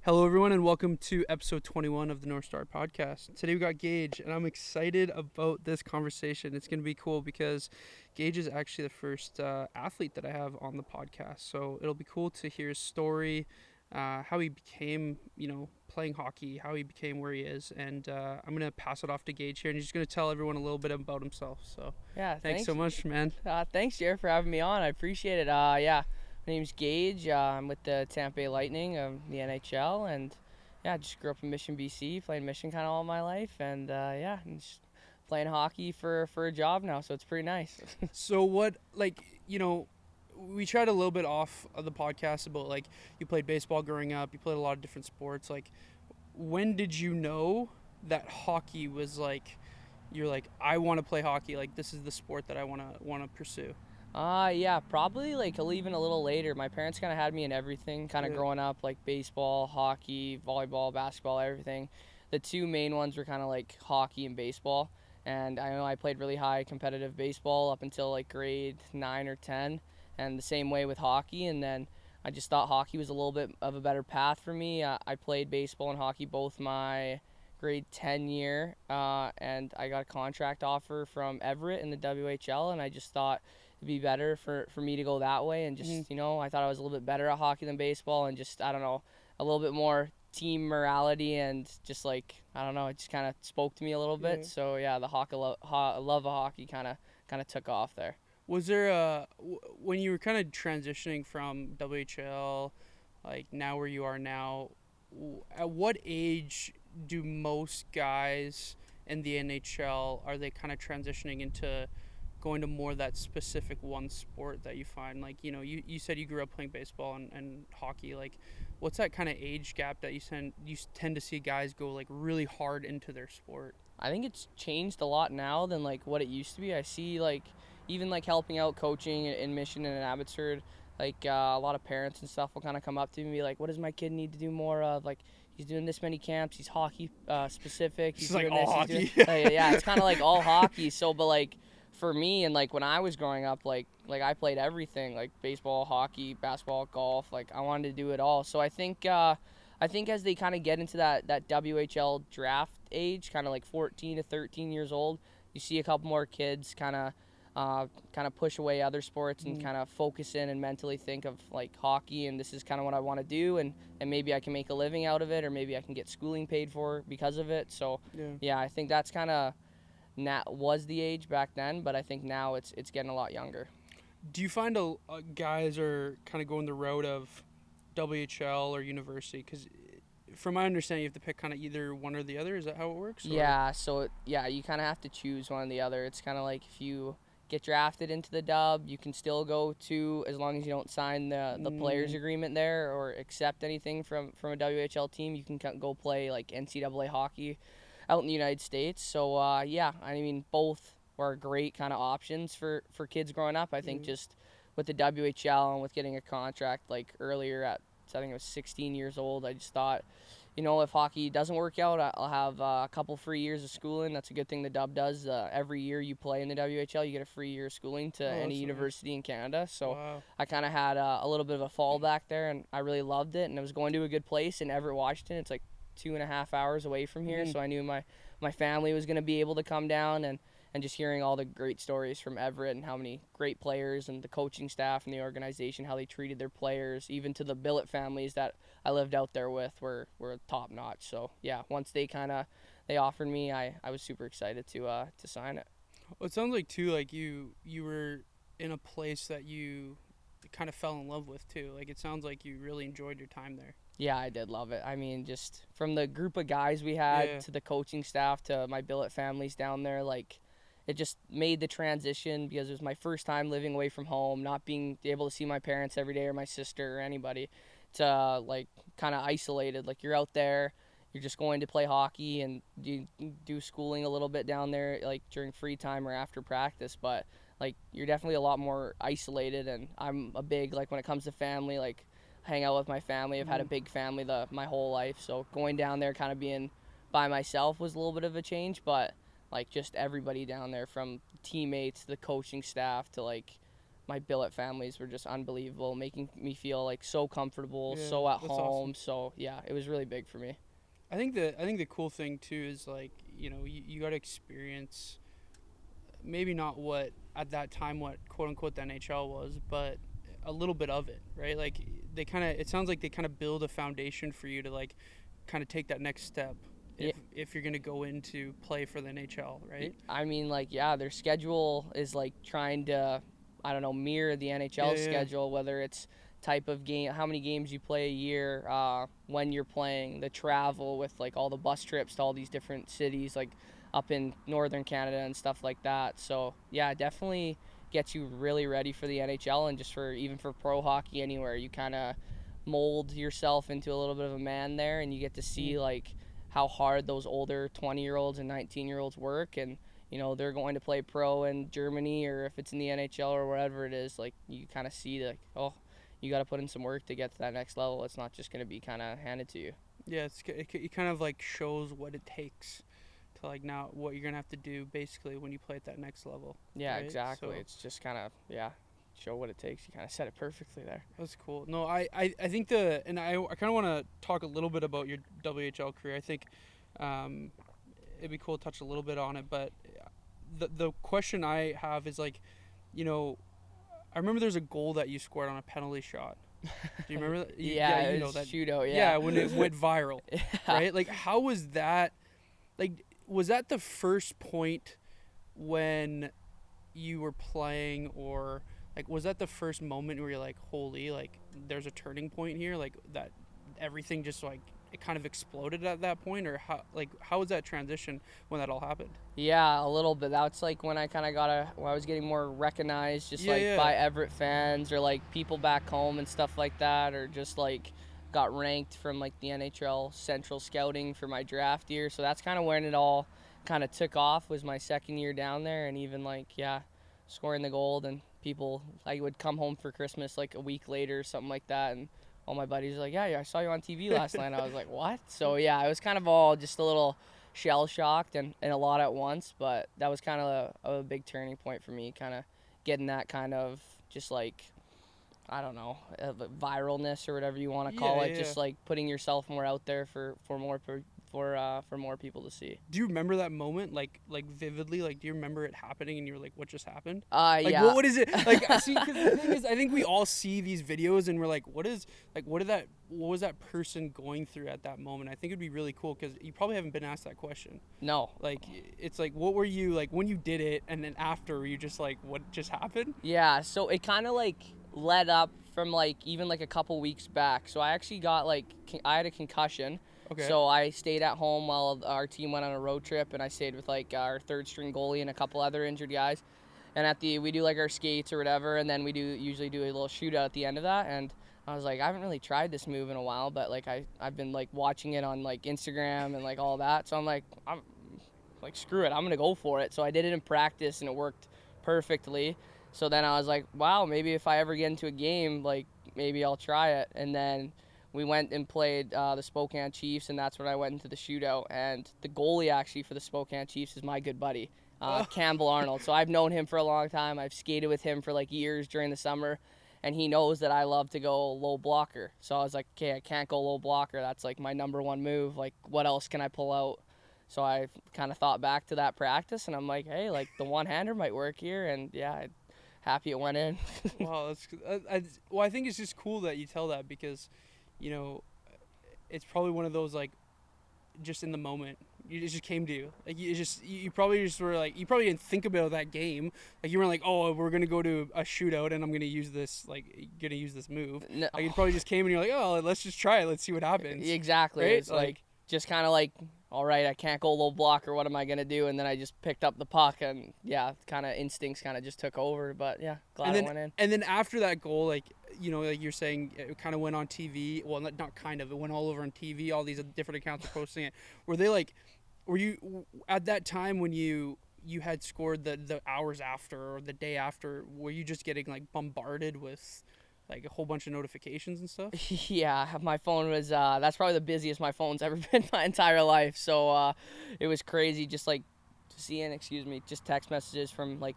Hello, everyone, and welcome to episode 21 of the North Star podcast. Today we got Gage, and I'm excited about this conversation. It's going to be cool because Gage is actually the first athlete that I have on the podcast. So it'll be cool to hear his story, how he became, playing hockey, how he became where he is. And I'm going to pass it off to Gage here, and he's just going to tell everyone a little bit about himself. So Yeah, thanks so much, man. Thanks, Jared, for having me on. I appreciate it. My name's Gage. I'm with the Tampa Bay Lightning of the NHL, and I just grew up in Mission, BC, playing Mission kind of all my life, and I'm just playing hockey for a job now, so it's pretty nice. So what, we tried a little bit off of the podcast about, you played baseball growing up, you played a lot of different sports. When did you know that hockey was, you're like, I want to play hockey, this is the sport that I want to pursue? Probably even a little later. My parents kind of had me in everything, growing up, like baseball, hockey, volleyball, basketball, everything. The two main ones were kind of like hockey and baseball. And I know I played really high competitive baseball up until grade 9 or 10, and the same way with hockey. And then I just thought hockey was a little bit of a better path for me. I played baseball and hockey both my grade 10 year, and I got a contract offer from Everett in the WHL, and I just thought it'd be better for me to go that way. And just, I thought I was a little bit better at hockey than baseball, and just, I don't know, a little bit more team morality, and just it just kind of spoke to me a little bit. So the love of hockey kind of took off there. Was there when you were kind of transitioning from WHL, now where you are now, at what age do most guys in the NHL, are they kind of transitioning into going to more that specific one sport that you find? You said you grew up playing baseball and hockey. What's that kind of age gap that you tend to see guys go really hard into their sport? I think it's changed a lot now than what it used to be. I see even helping out coaching in Mission and in Abbotsford, a lot of parents and stuff will kind of come up to me and be like, what does my kid need to do more of? He's doing this many camps, he's hockey specific. He's doing all hockey. It's kind of all hockey. So, but for me, and when I was growing up, I played everything, baseball, hockey, basketball, golf. I wanted to do it all. So I think as they kind of get into that WHL draft age, kind of 14 to 13 years old, you see a couple more kids kind of push away other sports and kind of focus in and mentally think of hockey, and this is kind of what I want to do, and maybe I can make a living out of it, or maybe I can get schooling paid for because of it. So I think that's kind of was the age back then, but I think now it's getting a lot younger. Do you find guys are kind of going the route of WHL or university? Because from my understanding, you have to pick kind of either one or the other. Is that how it works? Or? Yeah, so you kind of have to choose one or the other. It's kind of if you get drafted into the dub, you can still go to, as long as you don't sign the players agreement there or accept anything from a WHL team, you can go play NCAA hockey out in the United States. So both were great kind of options for kids growing up. I think just with the WHL and with getting a contract earlier at, I think it was 16 years old, I just thought, if hockey doesn't work out, I'll have a couple free years of schooling. That's a good thing the dub does. Every year you play in the WHL, you get a free year of schooling to any university in Canada. So I kind of had a little bit of a fallback there, and I really loved it. And I was going to a good place in Everett, Washington. It's 2.5 hours away from here, so I knew my family was going to be able to come down, and just hearing all the great stories from Everett and how many great players and the coaching staff and the organization, how they treated their players, even to the billet families that I lived out there with, were top notch. So once they offered me, I was super excited to sign it. Well, it sounds like too, you were in a place that you kind of fell in love with too. It sounds like you really enjoyed your time there. Yeah, I did love it. I mean, just from the group of guys we had to the coaching staff to my billet families down there, it just made the transition, because it was my first time living away from home, not being able to see my parents every day or my sister or anybody, to kind of isolated. You're out there, you're just going to play hockey and do schooling a little bit down there during free time or after practice, but you're definitely a lot more isolated. And I'm a big when it comes to family, hang out with my family. I've had a big family my whole life, so going down there kind of being by myself was a little bit of a change, but just everybody down there, from teammates, the coaching staff, to my billet families were just unbelievable, making me feel like so comfortable, Yeah, so at that's home. awesome. So yeah, it was really big for me. I think the cool thing too is like you got to experience maybe not what at that time what quote unquote the NHL was, but a little bit of it, right? Like they kind of it sounds like they kind of build a foundation for you to like kind of take that next step Yeah, if you're gonna go into play for the NHL, right? I mean, like, yeah, their schedule is like trying to, I don't know, mirror the Yeah, NHL yeah, schedule, whether it's type of game, how many games you play a year, when you're playing, the travel with like all the bus trips to all these different cities, like up in northern Canada and stuff like that. So yeah, definitely gets you really ready for the NHL and just for even for pro hockey anywhere. You kind of mold yourself into a little bit of a man there, and you get to see like how hard those older 20-year-olds and 19-year-olds work, and they're going to play pro in Germany, or if it's in the NHL or wherever it is, like you kind of see like, oh, you got to put in some work to get to that next level. It's not just going to be kind of handed to you. yeah. It kind of like shows what it takes to like now what you're gonna have to do basically when you play at that next level. Yeah, Right. exactly. So It's just kind of, yeah, show what it takes. You kind of said it perfectly there. that's cool. No, I think I kind of want to talk a little bit about your WHL career. I think um, it'd be cool to touch a little bit on it, but the question I have is like, you know, I remember there's a goal that you scored on a penalty shot. Do you remember that? Yeah, You it know was that. shootout. Yeah, Yeah. when it went viral, Yeah. right? Like, how was that? Like, was that the first point when you were playing, or like was that the first moment where you're like, holy, like there's a turning point here, like that everything just like it kind of exploded at that point, or how was that transition when that all happened? Yeah, a little bit. That's like when I kind of when I was getting more recognized, just Yeah, like yeah. by Everett fans or like people back home and stuff like that, or just like got ranked from like the NHL Central Scouting for my draft year. So that's kind of when it all kind of took off. Was my second year down there, and even like yeah, scoring the goal, and people I would come home for Christmas like a week later or something like that, and all my buddies were like, yeah, I saw you on TV last night. I was like, what? So yeah, it was kind of all just a little shell shocked and a lot at once, but that was kind of a big turning point for me, kind of getting that kind of just like, I don't know, viralness or whatever you want to Yeah, call it, yeah. just like putting yourself more out there for more people to see. Do you remember that moment like vividly? Like, do you remember it happening and you're like, what just happened? Like, Yeah. what is it? Like, see, because the thing is, I think we all see these videos and we're like, what was that person going through at that moment? I think it'd be really cool because you probably haven't been asked that question. No. Like, it's like, what were you like when you did it, and then after, were you just like, what just happened? Yeah, so it kind of like led up from like even like a couple weeks back. So I actually got like I had a concussion. Okay. So I stayed at home while our team went on a road trip, and I stayed with like our third string goalie and a couple other injured guys. And we do like our skates or whatever, and then we usually do a little shootout at the end of that. And I was like, I haven't really tried this move in a while, but like I've been like watching it on like Instagram and like all that. So I'm like screw it, I'm gonna go for it. So I did it in practice and it worked perfectly. So then I was like, wow, maybe if I ever get into a game, like maybe I'll try it. And then we went and played the Spokane Chiefs, and that's when I went into the shootout. And the goalie actually for the Spokane Chiefs is my good buddy, Campbell Arnold. So I've known him for a long time. I've skated with him for like years during the summer, and he knows that I love to go low blocker. So I was like, okay, I can't go low blocker. That's like my number one move. Like, what else can I pull out? So I kind of thought back to that practice, and I'm like, hey, like the one-hander might work here. And yeah, happy it went in. Wow, that's well, I think it's just cool that you tell that because, you know, it's probably one of those like, just in the moment, it just came to you. Like you probably just were like, you probably didn't think about that game. Like you weren't like, oh, we're gonna go to a shootout and I'm gonna use this move. No. Like it probably just came and you're like, oh, let's just try it. Let's see what happens. Exactly. Right? It's like just kind of like, all right, I can't go low blocker. What am I going to do? And then I just picked up the puck, and yeah, kind of instincts kind of just took over. But yeah, glad it went in. And then after that goal, like, you know, like you're saying, it kind of went on TV. Well, not kind of. It went all over on TV. All these different accounts are posting it. Were you at that time when you had scored the hours after or the day after, were you just getting like bombarded with like a whole bunch of notifications and stuff? Yeah, my phone was that's probably the busiest my phone's ever been my entire life. So it was crazy just like seeing just text messages from like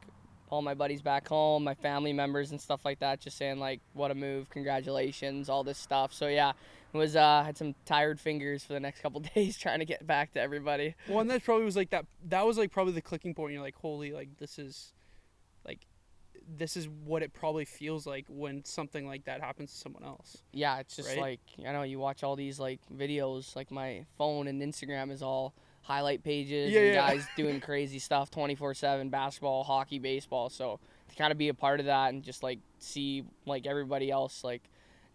all my buddies back home, my family members and stuff like that, just saying like, what a move, congratulations, all this stuff. So yeah, it was had some tired fingers for the next couple days trying to get back to everybody. Well, and that probably was like that was like probably the clicking point. You're like, holy, like like this is what it probably feels like when something like that happens to someone else. Yeah, it's just right? like, I know you watch all these like videos, like my phone and Instagram is all highlight pages and guys doing crazy stuff 24/7, basketball, hockey, baseball. So to kind of be a part of that and just like see like everybody else like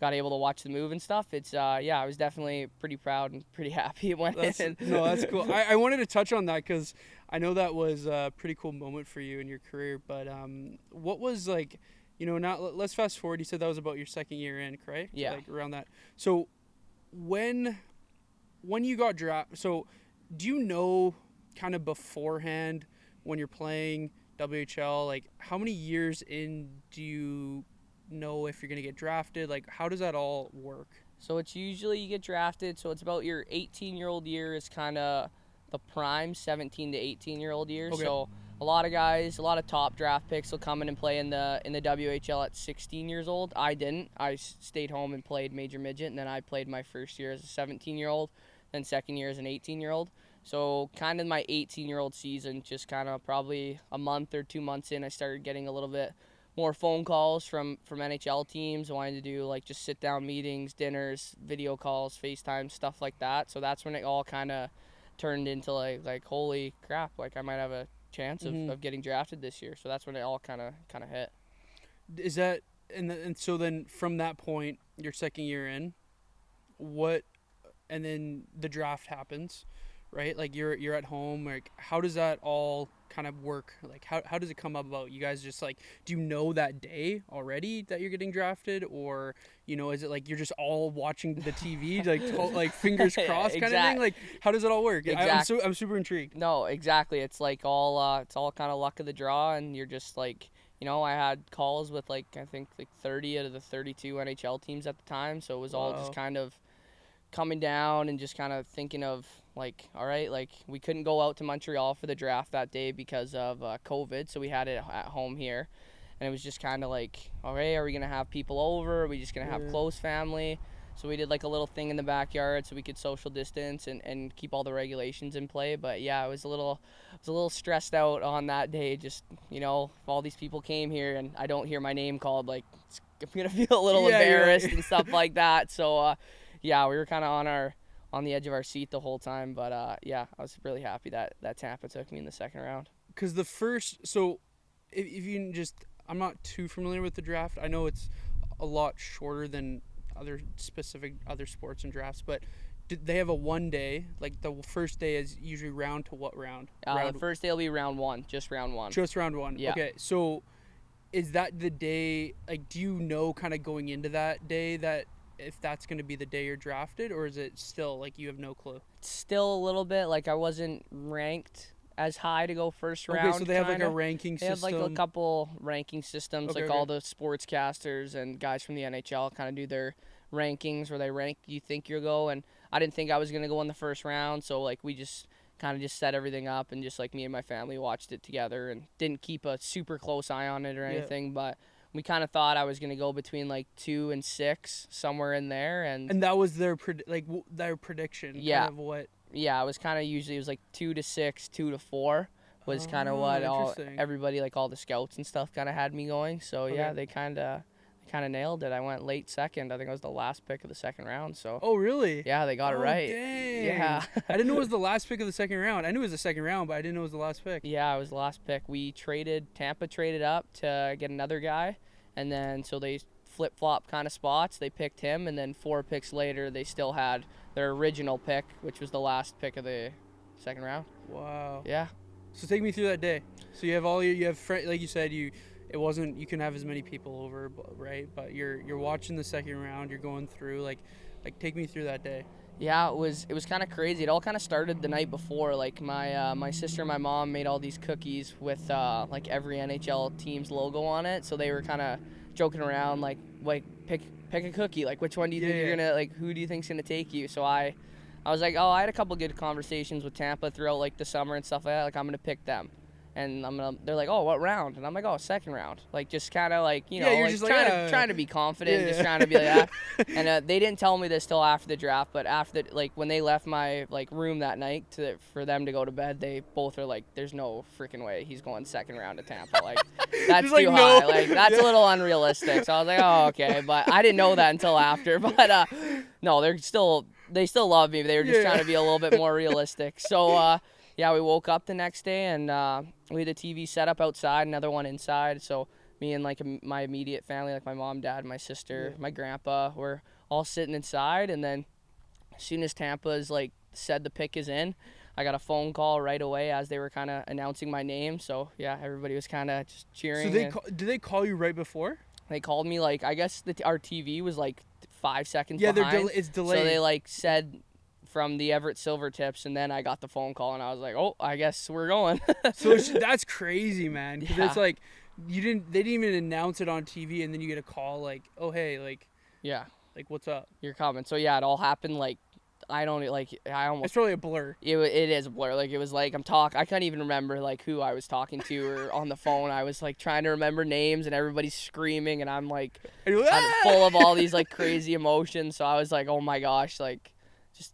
got able to watch the move and stuff, it's yeah, I was definitely pretty proud and pretty happy it went in. No, that's cool. I wanted to touch on that because I know that was a pretty cool moment for you in your career. But what was like, let's fast forward. You said that was about your second year in, correct? Yeah. Like around that. So when you got drafted, so do you know kind of beforehand when you're playing WHL, like how many years in do you know if you're going to get drafted? Like how does that all work? So it's usually you get drafted, so it's about your 18-year-old year is kind of the prime 17 to 18-year-old year. Okay. So a lot of guys, a lot of top draft picks will come in and play in the WHL at 16 years old. I didn't. I stayed home and played major midget, and then I played my first year as a 17-year-old, then second year as an 18-year-old. So kind of my 18-year-old season, just kind of probably a month or 2 months in, I started getting a little bit more phone calls from NHL teams wanting to do like just sit down meetings, dinners, video calls, FaceTime, stuff like that. So that's when it all kind of turned into like holy crap, like I might have a chance of getting drafted this year. So that's when it all kind of hit. Is that and so then from that point, your second year in, and then the draft happens, right? Like you're at home. Like how does that all kind of work? Like how does it come about? You guys just like, do you know that day already that you're getting drafted, or is it like you're just all watching the TV like fingers crossed kind of thing? Like how does it all work? Exactly. I'm super intrigued. No, exactly. It's like it's all kind of luck of the draw, and you're just like, I had calls with like I think like 30 out of the 32 NHL teams at the time, so it was all just kind of coming down and just kind of thinking of like, all right, like we couldn't go out to Montreal for the draft that day because of COVID, so we had it at home here, and it was just kind of like, all right, are we gonna have people over? Are we just gonna have close family? So we did like a little thing in the backyard so we could social distance and keep all the regulations in play. But yeah, I was a little stressed out on that day. Just if all these people came here and I don't hear my name called, like I'm gonna feel a little embarrassed and stuff like that. So yeah, we were kind of on the edge of our seat the whole time. But yeah, I was really happy that Tampa took me in the second round. Because so if you can just, I'm not too familiar with the draft. I know it's a lot shorter than other sports and drafts, but did they have a one day? Like the first day is usually round to what round? The first day will be round one, just round one. Just round one. Yeah. Okay, so is that the day? Like, do you know kind of going into that day that if that's going to be the day you're drafted, or is it still like you have no clue? Still a little bit. Like I wasn't ranked as high to go first round. Okay, so they have like a ranking system. They have like a couple ranking systems, all the sportscasters and guys from the NHL kind of do their rankings where they rank you think you'll go. And I didn't think I was going to go in the first round, so like we just kind of just set everything up and just like me and my family watched it together and didn't keep a super close eye on it or anything, but we kind of thought I was going to go between like 2 and 6, somewhere in there. And that was their prediction. Yeah. Kind of what? Yeah, it was kind of usually it was like 2 to 6, 2 to 4 was kind of what everybody, like all the scouts and stuff, kind of had me going. So yeah, they kind of nailed it. I went late second. I think I was the last pick of the second round. So. Oh really? Yeah, they got it right. Dang. Yeah. I didn't know it was the last pick of the second round. I knew it was the second round, but I didn't know it was the last pick. Yeah, it was the last pick. Tampa traded up to get another guy, and then so they flip-flop kind of spots. They picked him, and then 4 picks later, they still had their original pick, which was the last pick of the second round. Wow. Yeah. So take me through that day. So you have like you said, you can have as many people over, right? But you're watching the second round. You're going through like take me through that day. Yeah, it was kind of crazy. It all kind of started the night before. Like my sister and my mom made all these cookies with like every NHL team's logo on it. So they were kind of joking around like pick a cookie. Like which one do you think you're gonna like? Who do you think's gonna take you? So I was like, I had a couple good conversations with Tampa throughout like the summer and stuff like that. Like I'm gonna pick them. and they're like, oh, what round? And I'm like, oh, second round. Like, just kind of like, Yeah, you're like just trying to be confident, yeah. just trying to be like that. And they didn't tell me this till after the draft, but after like when they left my like room that night for them to go to bed, they both are like, there's no freaking way he's going second round to Tampa. Like, that's Just like, too no. high. Like, that's Yeah. a little unrealistic. So I was like, oh, okay. But I didn't know that until after. But no, they still love me. They were just Yeah. trying to be a little bit more realistic. So yeah, we woke up the next day and we had a TV set up outside, another one inside. So me and like my immediate family, like my mom, dad, my sister, my grandpa, were all sitting inside. And then as soon as Tampa's like said the pick is in, I got a phone call right away as they were kind of announcing my name. So yeah, everybody was kind of just cheering. So did they call you right before? They called me like, I guess our TV was like 5 seconds Yeah, behind. it's delayed. So they like said from the Everett Silvertips, and then I got the phone call, and I was like, oh, I guess we're going. So that's crazy, man. Because Yeah. it's like they didn't even announce it on TV, and then you get a call like, oh hey, like Yeah, what's up? you're coming. So yeah, it all happened like I It's almost probably a blur. it is a blur. Like it was like I couldn't even remember like who I was talking to or on the phone. I was like trying to remember names, and everybody's screaming, and I'm like And you're like, I'm "Ah!" full of all these like crazy emotions. So I was like, oh my gosh, like just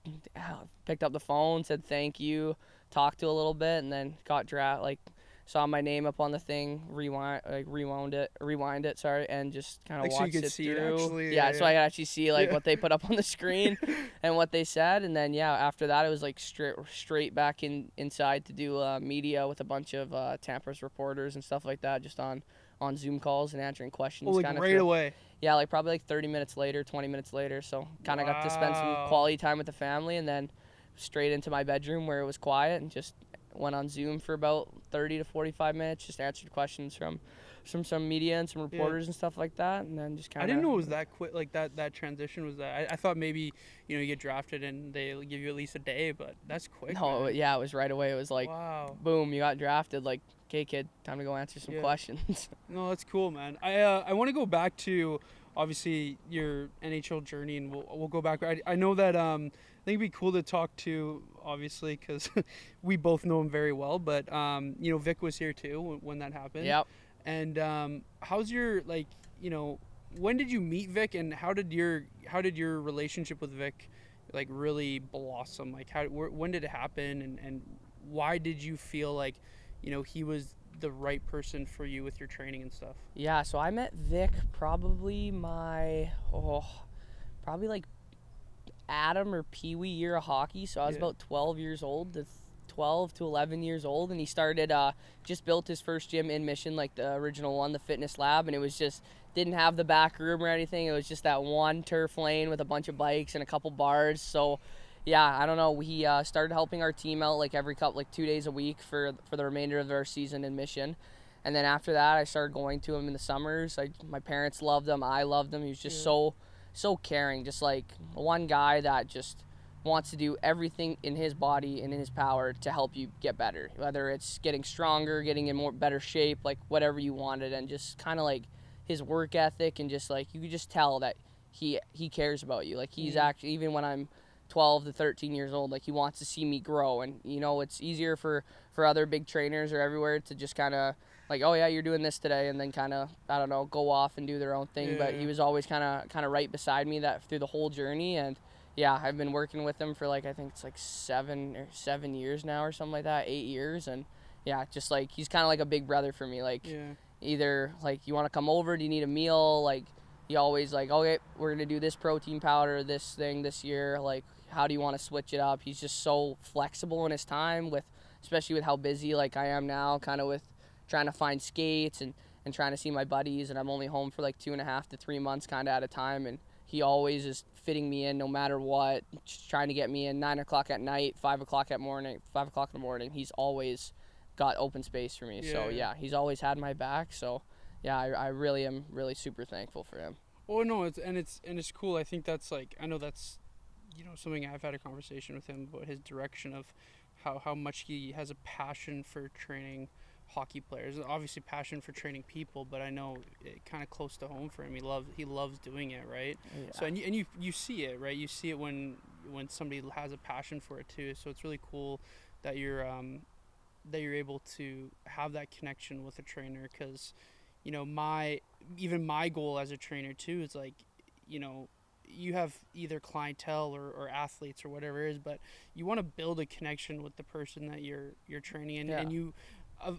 picked up the phone, said thank you, talked to a little bit, and then got saw my name up on the thing, rewind it, sorry, and just kind of Like, so you watched could it see it through. actually, Yeah, yeah, so yeah. I could actually see like Yeah. what they put up on the screen and what they said, and then yeah, after that it was like straight back inside to do media with a bunch of Tampa's reporters and stuff like that, just on Zoom calls and answering questions. Oh, like kind of right away. Yeah, like probably like 30 minutes later, 20 minutes later. So kind of got to spend some Wow. quality time with the family, and then straight into my bedroom where it was quiet, and just went on Zoom for about 30 to 45 minutes, just answered questions from some media and some reporters and stuff like that, and then just kind I of. didn't know it was that quick. Like that transition was that. I thought maybe you get drafted and they give you at least a day, but that's quick. No, man. yeah, it was right away. It was like, Wow. boom, you got drafted. Like, okay, kid, time to go answer some Yeah. questions. No, that's cool, man. I want to go back to obviously your NHL journey, and we'll go back. I know that I think it'd be cool to talk to, obviously, because we both know him very well. But Vic was here too when that happened. Yep. And how's your when did you meet Vic, and how did your relationship with Vic like really blossom? Like when did it happen, and why did you feel like he was the right person for you with your training and stuff? Yeah, so I met Vic probably probably like Adam or Pee Wee year of hockey. So I was about 12 years old, 12 to 11 years old, and he started just built his first gym in Mission, like the original one, the fitness lab, and it was just didn't have the back room or anything. It was just that one turf lane with a bunch of bikes and a couple bars. So yeah, I don't know. He started helping our team out like every couple, like 2 days a week for the remainder of our season in Mission. And then after that, I started going to him in the summers. My parents loved him. I loved him. He was just so caring. Just like one guy that just wants to do everything in his body and in his power to help you get better. Whether it's getting stronger, getting in better shape, like whatever you wanted. And just kind of like his work ethic, and just like you could just tell that he cares about you. Like he's actually, even when I'm 12 to 13 years old, like he wants to see me grow. And it's easier for other big trainers or everywhere to just kind of like, oh yeah, you're doing this today, and then kind of, I don't know, go off and do their own thing. But he was always kind of right beside me that through the whole journey. And yeah, I've been working with him for like, I think it's like 7 years now or something like that, 8 years. And yeah, just like he's kind of like a big brother for me. Like either like, you want to come over, do you need a meal? Like he always like, okay, we're gonna do this protein powder, this thing this year, like how do you want to switch it up? He's just so flexible in his time, especially with how busy like I am now, kind of with trying to find skates and trying to see my buddies, and I'm only home for like 2.5 to 3 months kind of at a time, and he always is fitting me in no matter what, just trying to get me in 9 o'clock at night, 5 o'clock in the morning. He's always got open space for me. So yeah, he's always had my back. So yeah, I really am really super thankful for him. Oh no, it's cool. I think that's like, I know that's something I've had a conversation with him about, his direction of how much he has a passion for training hockey players, obviously passion for training people, but I know it kind of close to home for him. He loves doing it, right? Yeah. So and you see it, right? You see it when somebody has a passion for it too. So it's really cool that you're that you're able to have that connection with a trainer, because my goal as a trainer too is like, you have either clientele or athletes or whatever it is, but you want to build a connection with the person that you're training, and you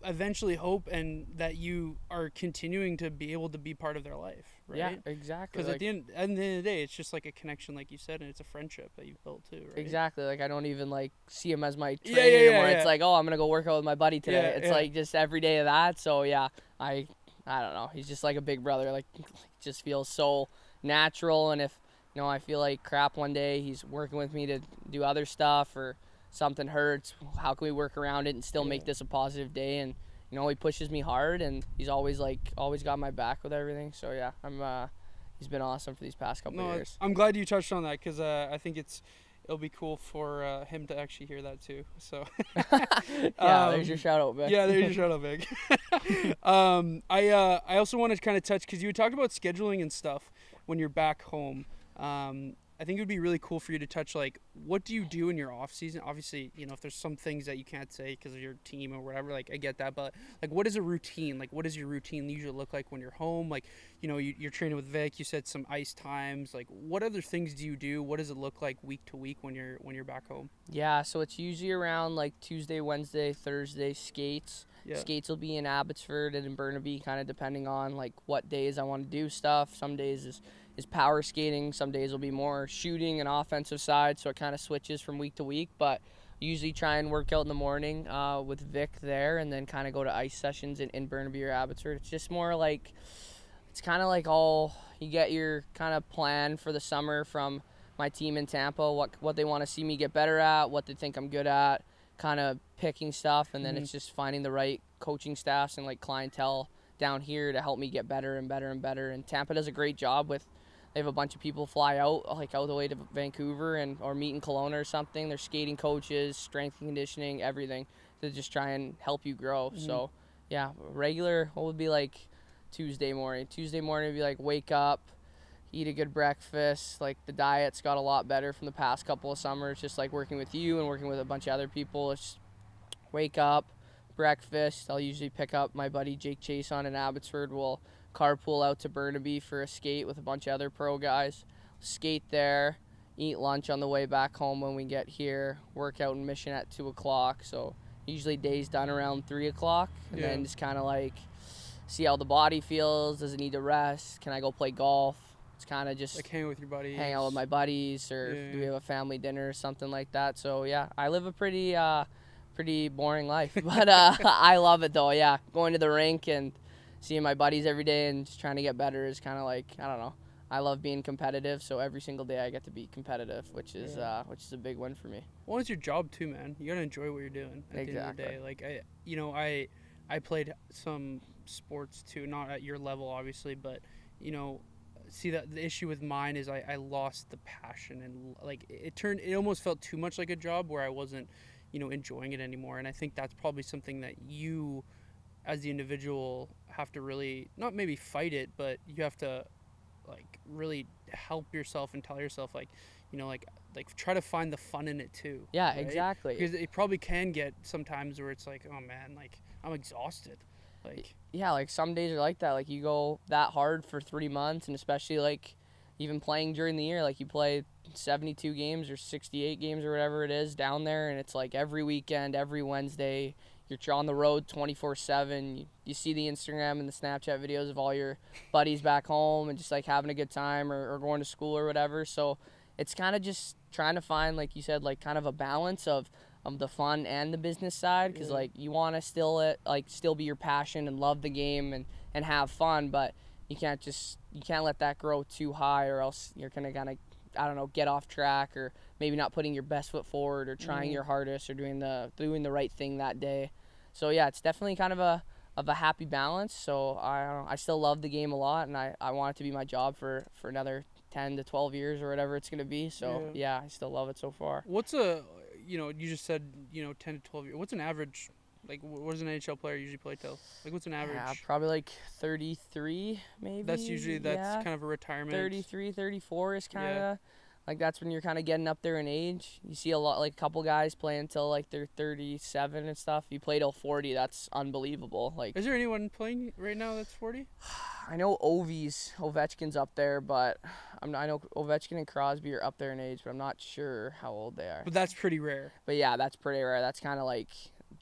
eventually hope and that you are continuing to be able to be part of their life, right? Yeah, exactly. Because at the end of the day, it's just like a connection, like you said, and it's a friendship that you've built too, right? Exactly. Like I don't even like see him as my trainer anymore. Yeah. It's like, oh, I'm gonna go work out with my buddy today. Yeah, It's yeah. like just every day of that. So yeah, I don't know. He's just like a big brother. Like just feels so natural. And if I feel like crap one day, he's working with me to do other stuff, or something hurts, how can we work around it and still make this a positive day? And he pushes me hard, and he's always got my back with everything. So yeah, he's been awesome for these past couple of years. I'm glad you touched on that, because I think it'll be cool for him to actually hear that too. So yeah, there's your shout out, Vic. Yeah, there's your shout out, Vic. I also want to kind of touch, because you talked about scheduling and stuff when you're back home. I think it would be really cool for you to touch, like, what do you do in your off season? Obviously, if there's some things that you can't say because of your team or whatever, like, I get that, but like, what is a routine? Like, what does your routine usually look like when you're home? Like, you're training with Vic, you said some ice times. Like, what other things do you do? What does it look like week to week when you're back home? Yeah, so it's usually around like Tuesday, Wednesday, Thursday skates. Yeah. Skates will be in Abbotsford and in Burnaby, kind of depending on like what days I want to do stuff. Some days is power skating. Some days will be more shooting and offensive side, so it kind of switches from week to week. But usually try and work out in the morning with Vic there, and then kind of go to ice sessions in Burnaby or Abbotsford. It's just more like, it's kind of like all you get your kind of plan for the summer from my team in Tampa, what they want to see me get better at, what they think I'm good at, kind of picking stuff, and then it's just finding the right coaching staffs and like clientele down here to help me get better and better and better. And Tampa does a great job with, they have a bunch of people fly out the way to Vancouver or meet in Kelowna or something. They're skating coaches, strength and conditioning, everything, to just try and help you grow. So yeah, regular, what would be like Tuesday morning would be like, wake up, eat a good breakfast. Like the diet's got a lot better from the past couple of summers, just like working with you and working with a bunch of other people. It's wake up, breakfast. I'll usually pick up my buddy Jake Chason in Abbotsford. We'll carpool out to Burnaby for a skate with a bunch of other pro guys. Skate there, eat lunch on the way back home when we get here, work out in Mission at 2 o'clock. So usually day's done around 3 o'clock, and then just kind of like see how the body feels. Does it need to rest? Can I go play golf? It's kind of just like hang with your buddies, hang out with my buddies, or do we have a family dinner or something like that. So yeah, I live a pretty boring life, but I love it though. Yeah, going to the rink and seeing my buddies every day and just trying to get better is kind of like, I don't know, I love being competitive, so every single day I get to be competitive, which is a big win for me. Well, it's your job too, man. You gotta enjoy what you're doing at the end of the day. Like I played some sports too, not at your level obviously, but see, that the issue with mine is I lost the passion, and like it almost felt too much like a job where I wasn't enjoying it anymore. And I think that's probably something that you as the individual have to really, not maybe fight it, but you have to like really help yourself and tell yourself like try to find the fun in it too. Yeah, right? Exactly. Because it probably can get sometimes where it's like, oh man, like I'm exhausted. Like yeah, like some days are like that. Like you go that hard for 3 months, and especially like even playing during the year, like you play 72 games or 68 games or whatever it is down there, and it's like every weekend, every Wednesday, you're on the road 24/7. You see the Instagram and the Snapchat videos of all your buddies back home and just like having a good time or going to school or whatever. So it's kind of just trying to find, like you said, like kind of a balance of the fun and the business side, because like you want to still be your passion and love the game and have fun, but you can't let that grow too high, or else you're gonna kind of, I don't know, get off track, or maybe not putting your best foot forward or trying your hardest or doing the right thing that day. So yeah, it's definitely kind of a happy balance. So I still love the game a lot, and I want it to be my job for another 10 to 12 years or whatever it's going to be. So yeah, I still love it so far. What's you just said 10 to 12 years. What's an average, like what does an NHL player usually play till? Like what's an average? Yeah, probably like 33 maybe. That's usually kind of a retirement. 33, 34 is kind of Like that's when you're kind of getting up there in age. You see a lot, like a couple guys play until like they're 37 and stuff. You play till 40, that's unbelievable. Like, Is there anyone playing right now that's 40? I know Ovechkin's up there, but I know Ovechkin and Crosby are up there in age, but I'm not sure how old they are. But that's pretty rare. But yeah, that's pretty rare. That's kind of like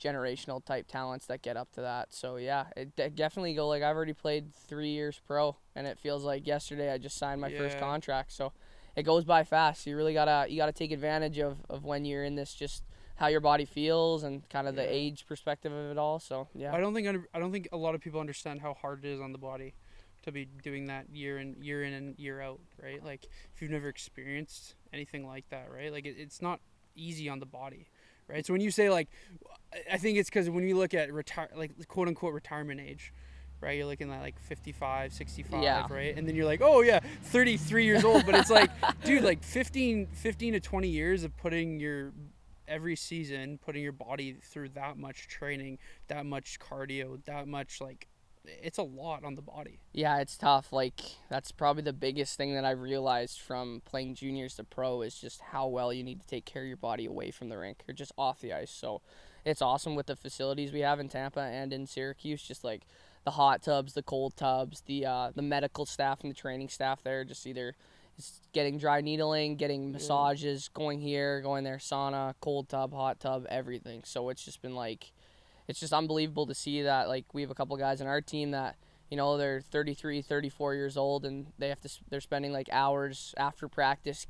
generational type talents that get up to that. So yeah, it definitely go. Like I've already played 3 years pro, and it feels like yesterday I just signed my first contract. So it goes by fast. You really gotta take advantage of when you're in this, just how your body feels and kind of the age perspective of it all. So yeah. I don't think a lot of people understand how hard it is on the body to be doing that year in and year out, right? Like if you've never experienced anything like that, right? Like it's not easy on the body, right? So when you say like, I think it's because when you look at like quote unquote retirement age, right? You're looking at like 55, 65, right? And then you're like, oh yeah, 33 years old. But it's like, dude, like 15 to 20 years of every season, putting your body through that much training, that much cardio, that much like, it's a lot on the body. Yeah, it's tough. Like that's probably the biggest thing that I've realized from playing juniors to pro is just how well you need to take care of your body away from the rink or just off the ice. So it's awesome with the facilities we have in Tampa and in Syracuse, just like the hot tubs, the cold tubs, the medical staff and the training staff there, just either getting dry needling, getting massages, going here, going there, sauna, cold tub, hot tub, everything. So it's just been like, it's just unbelievable to see that. Like we have a couple guys on our team that, you know, they're 33, 34 years old and they're spending like hours after practice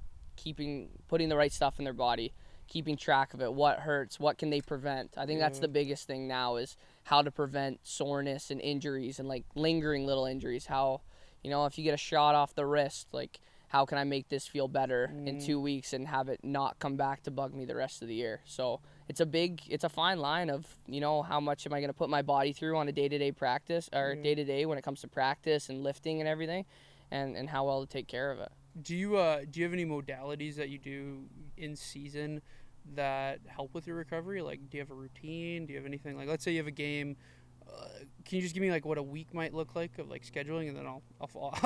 putting the right stuff in their body, keeping track of it, what hurts, what can they prevent. I think that's the biggest thing now is how to prevent soreness and injuries and like lingering little injuries. How, you know, if you get a shot off the wrist, like how can I make this feel better in 2 weeks and have it not come back to bug me the rest of the year? So it's a fine line of, you know, how much am I going to put my body through on a day-to-day practice or day-to-day when it comes to practice and lifting and everything, and how well to take care of it. Do you have any modalities that you do in season that help with your recovery? Like, do you have a routine? Do you have anything? Like, let's say you have a game. Can you just give me like what a week might look like of like scheduling, and then I'll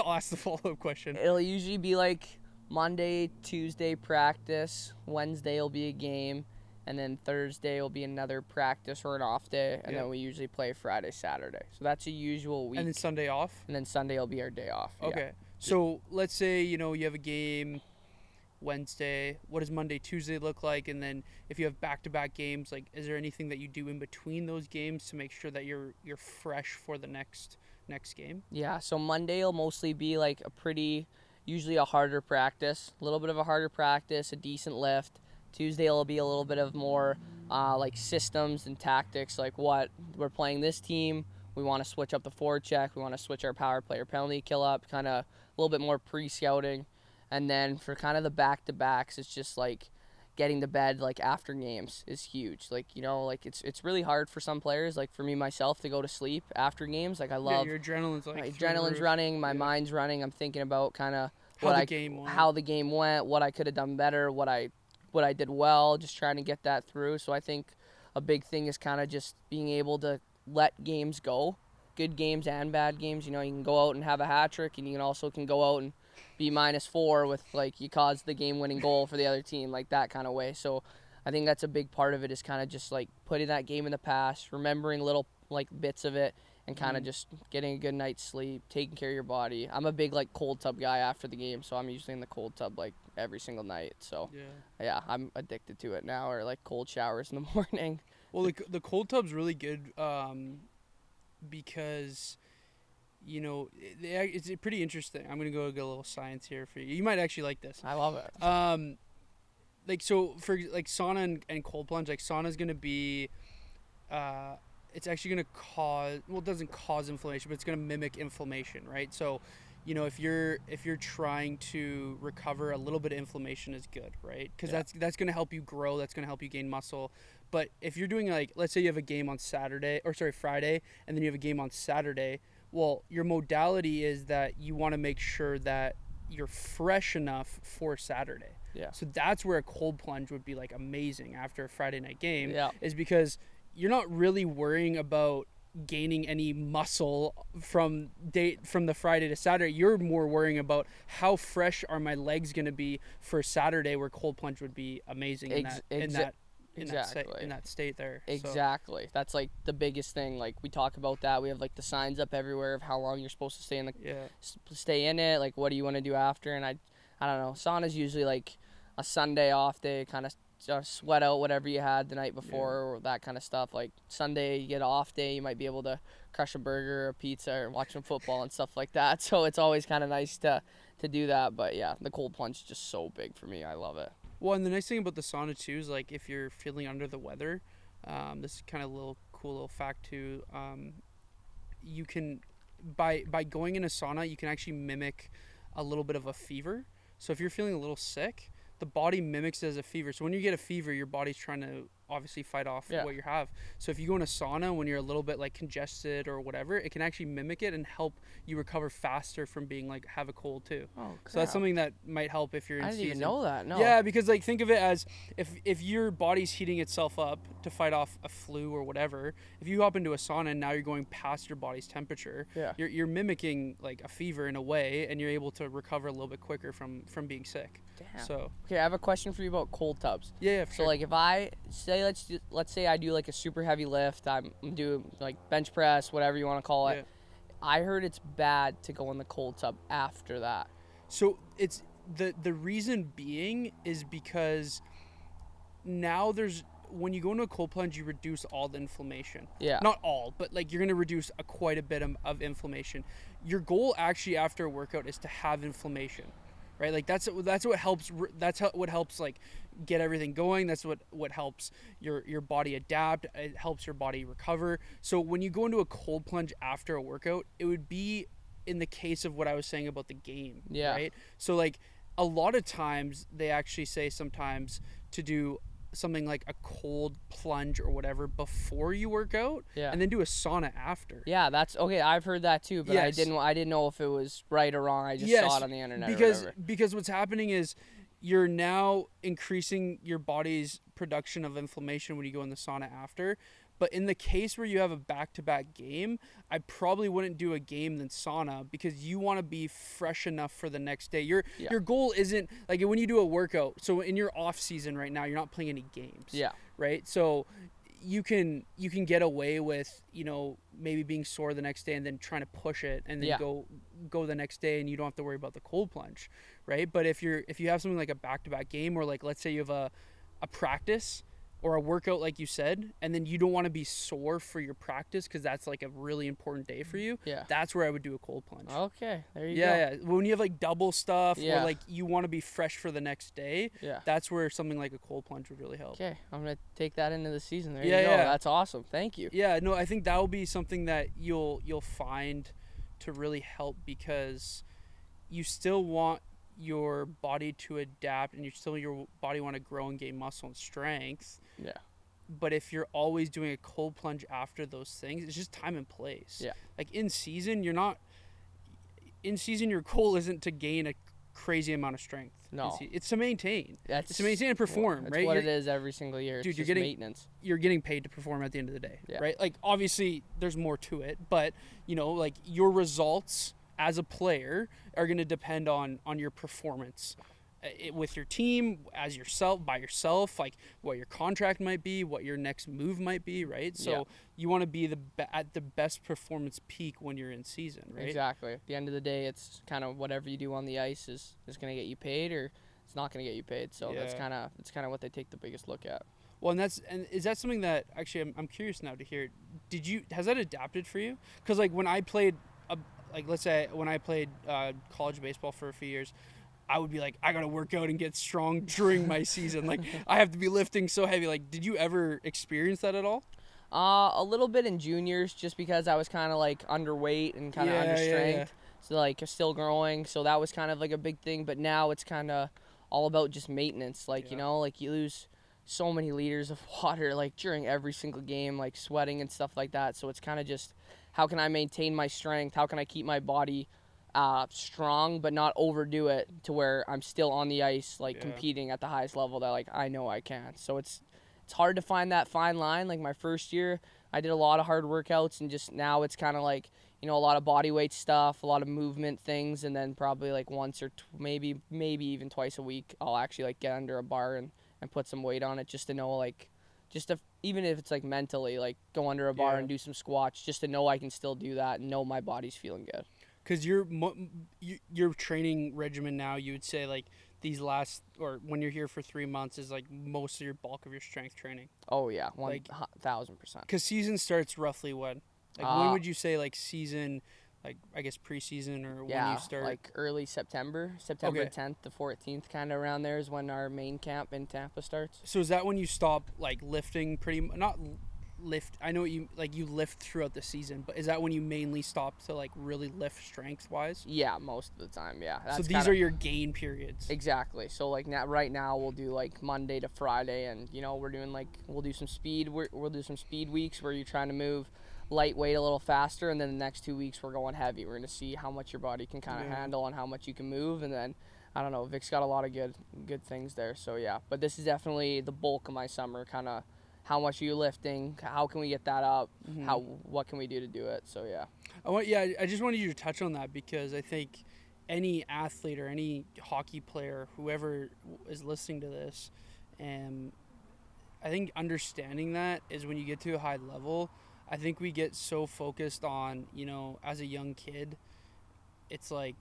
ask the follow-up question. It'll usually be like Monday, Tuesday practice, Wednesday will be a game, and then Thursday will be another practice or an off day, and then we usually play Friday, Saturday. So that's a usual week. And then Sunday off? And then Sunday will be our day off. Okay. Yeah. So let's say, you know, you have a game Wednesday. What does Monday, Tuesday look like? And then if you have back-to-back games, like, is there anything that you do in between those games to make sure that you're fresh for the next game? Yeah, so Monday will mostly be like usually a harder practice, a little bit of a harder practice, a decent lift. Tuesday will be a little bit of more like systems and tactics, like what we're playing this team. We want to switch up the forward check. We want to switch our power play or penalty kill up, kind of a little bit more pre-scouting. And then for kind of the back-to-backs, it's just like getting to bed like after games is huge. Like, you know, like it's really hard for some players, like for me myself, to go to sleep after games. Like I love your adrenaline's like my adrenaline's running, my mind's running. I'm thinking about kind of how the game went, what I could have done better, what I did well, just trying to get that through. So I think a big thing is kind of just being able to let games go, good games and bad games. You know, you can go out and have a hat trick, and you can go out and be -4 with like you caused the game-winning goal for the other team, like that kind of way. So I think that's a big part of it, is kind of just like putting that game in the past, remembering little like bits of it, and kind of just getting a good night's sleep, taking care of your body. I'm a big like cold tub guy after the game, so I'm usually in the cold tub like every single night. So yeah, I'm addicted to it now, or like cold showers in the morning. Well, the cold tub's really good because, you know, it's pretty interesting. I'm gonna go get a little science here for you. You might actually like this. I love it. Like, so for like sauna and cold plunge, like sauna's gonna be, it's actually gonna cause, well, it doesn't cause inflammation, but it's gonna mimic inflammation, right? So, you know, if you're trying to recover, a little bit of inflammation is good, right? Because that's gonna help you grow. That's gonna help you gain muscle. But if you're doing like, let's say you have a game on Friday, and then you have a game on Saturday. Well, your modality is that you want to make sure that you're fresh enough for Saturday. Yeah. So that's where a cold plunge would be like amazing after a Friday night game. Yeah. Is because you're not really worrying about gaining any muscle from the Friday to Saturday. You're more worrying about how fresh are my legs going to be for Saturday, where cold plunge would be amazing in that state there. Exactly. That's like the biggest thing. Like we talk about that. We have like the signs up everywhere of how long you're supposed to stay in it. Like what do you want to do after? And I don't know. Sauna's usually like a Sunday off day, kind of sweat out whatever you had the night before or that kind of stuff. Like Sunday you get an off day, you might be able to crush a burger or a pizza or watch some football and stuff like that. So it's always kind of nice to do that. But yeah, the cold plunge is just so big for me. I love it. Well, and the nice thing about the sauna too is like if you're feeling under the weather, this is kind of a cool little fact too. You can by going in a sauna, you can actually mimic a little bit of a fever. So if you're feeling a little sick, the body mimics it as a fever. So when you get a fever, your body's trying to obviously fight off what you have. So if you go in a sauna when you're a little bit like congested or whatever, it can actually mimic it and help you recover faster from being like have a cold too. Oh, crap. So that's something that might help if you're in season. I didn't even know that. No. Yeah, because like think of it as if your body's heating itself up to fight off a flu or whatever, if you hop into a sauna and now you're going past your body's temperature, you're mimicking like a fever in a way, and you're able to recover a little bit quicker from being sick. Damn. So okay, I have a question for you about cold tubs. Yeah, for sure. Like if I say let's say I do like a super heavy lift, I'm doing like bench press, whatever you want to call it. Yeah. I heard it's bad to go in the cold tub after that. So it's the reason being is because now when you go into a cold plunge, you reduce all the inflammation. Yeah. Not all, but like you're going to reduce quite a bit of inflammation. Your goal actually after a workout is to have inflammation. Right, like that's what helps. What helps like get everything going. That's what helps your body adapt. It helps your body recover. So when you go into a cold plunge after a workout, it would be in the case of what I was saying about the game. Yeah. Right. So like a lot of times they actually say sometimes to do something like a cold plunge or whatever before you work out, and then do a sauna after. Yeah, that's okay. I've heard that too, but I didn't know if it was right or wrong. I just saw it on the internet. Because what's happening is you're now increasing your body's production of inflammation when you go in the sauna after. But in the case where you have a back-to-back game, I probably wouldn't do a game than sauna because you want to be fresh enough for the next day. Your goal isn't like when you do a workout. So in your off season right now, you're not playing any games. Yeah. Right. So you can get away with maybe being sore the next day and then trying to push it and then go the next day and you don't have to worry about the cold plunge, right? But if you have something like a back-to-back game or like let's say you have a practice or a workout like you said, and then you don't want to be sore for your practice because that's like a really important day for you. Yeah. That's where I would do a cold plunge. Okay, there you go. Yeah, when you have like double stuff or like you want to be fresh for the next day, that's where something like a cold plunge would really help. Okay, I'm going to take that into the season. There you go. That's awesome. Thank you. Yeah, no, I think that will be something that you'll find to really help because you still want your body to adapt and your body want to grow and gain muscle and strength. Yeah. But if you're always doing a cold plunge after those things, it's just time and place. Yeah. Like in season, your goal isn't to gain a crazy amount of strength. No. It's to maintain. It's to maintain and perform, that's right? What it is every single year. Dude, you're getting maintenance. You're getting paid to perform at the end of the day, right? Like obviously there's more to it, but like your results as a player are going to depend on your performance with your team, as yourself, by yourself, like what your contract might be, what your next move might be, right? So you want to be at the best performance peak when you're in season, right? Exactly. At the end of the day, it's kind of whatever you do on the ice is going to get you paid or it's not going to get you paid. So that's kind of what they take the biggest look at. Well, and is that something that actually I'm curious now to hear? Has that adapted for you? Because like when I played let's say when I played college baseball for a few years, I would be like, I got to work out and get strong during my season. Like, I have to be lifting so heavy. Like, did you ever experience that at all? A little bit in juniors just because I was kind of like underweight and kind of under strength. Yeah. So like still growing. So that was kind of like a big thing. But now it's kind of all about just maintenance. Like, like you lose so many liters of water like during every single game, like sweating and stuff like that. So it's kind of just how can I maintain my strength? How can I keep my body strong but not overdo it to where I'm still on the ice like competing at the highest level that like I know I can. So it's hard to find that fine line. Like my first year I did a lot of hard workouts, and just now it's kind of like, a lot of body weight stuff, a lot of movement things, and then probably like once or maybe even twice a week, I'll actually like get under a bar and put some weight on it, just to know, like, just to, even if it's like mentally, like go under a bar Yeah. and do some squats, just to know I can still do that and know my body's feeling good. Because your training regimen now, you would say like these last, or when you're here for 3 months, is like most of your bulk of your strength training. Oh yeah, Like, 1,000%. because season starts roughly when? Like when would you say like season, like I guess preseason, or when you start? Like early September Okay. 10th to 14th, kind of around there is when our main camp in Tampa starts. So is that when you stop like lifting not lift? I know you like you lift throughout the season, but is that when you mainly stop to like really lift strength wise? Yeah, most of the time, yeah. So these are your gain periods. Exactly. So like right now we'll do like Monday to Friday, and we're doing like we'll do some speed. We'll do some speed weeks where you're trying to move lightweight a little faster, and then the next 2 weeks we're going heavy. We're gonna see how much your body can kind of handle and how much you can move, and then I don't know. Vic's got a lot of good things there. So yeah, but this is definitely the bulk of my summer. Kind of how much are you lifting? How can we get that up? What can we do to do it? So yeah. I just wanted you to touch on that because I think any athlete or any hockey player, whoever is listening to this, and I think understanding that is when you get to a high level. I think we get so focused on, as a young kid, it's like,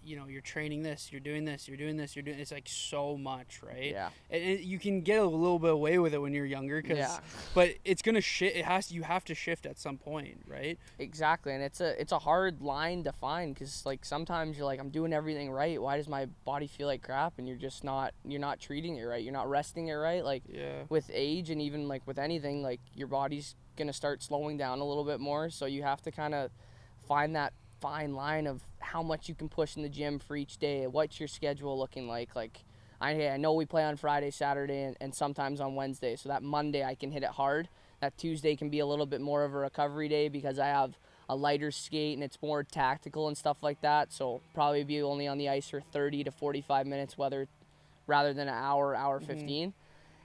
you're training this, you're doing this, you're doing this, you're doing. It's like so much, right? Yeah. And you can get a little bit away with it when you're younger, but it's gonna shift. You have to shift at some point, right? Exactly, and it's a hard line to find, because like sometimes you're like, I'm doing everything right. Why does my body feel like crap? And you're not treating it right. You're not resting it right. Like with age, and even like with anything, like your body's gonna start slowing down a little bit more. So you have to kind of find that fine line of how much you can push in the gym for each day. What's your schedule looking like? Like I know we play on Friday, Saturday, and sometimes on Wednesday. So that Monday I can hit it hard. That Tuesday can be a little bit more of a recovery day because I have a lighter skate and it's more tactical and stuff like that. So probably be only on the ice for 30 to 45 minutes, rather than an hour 15.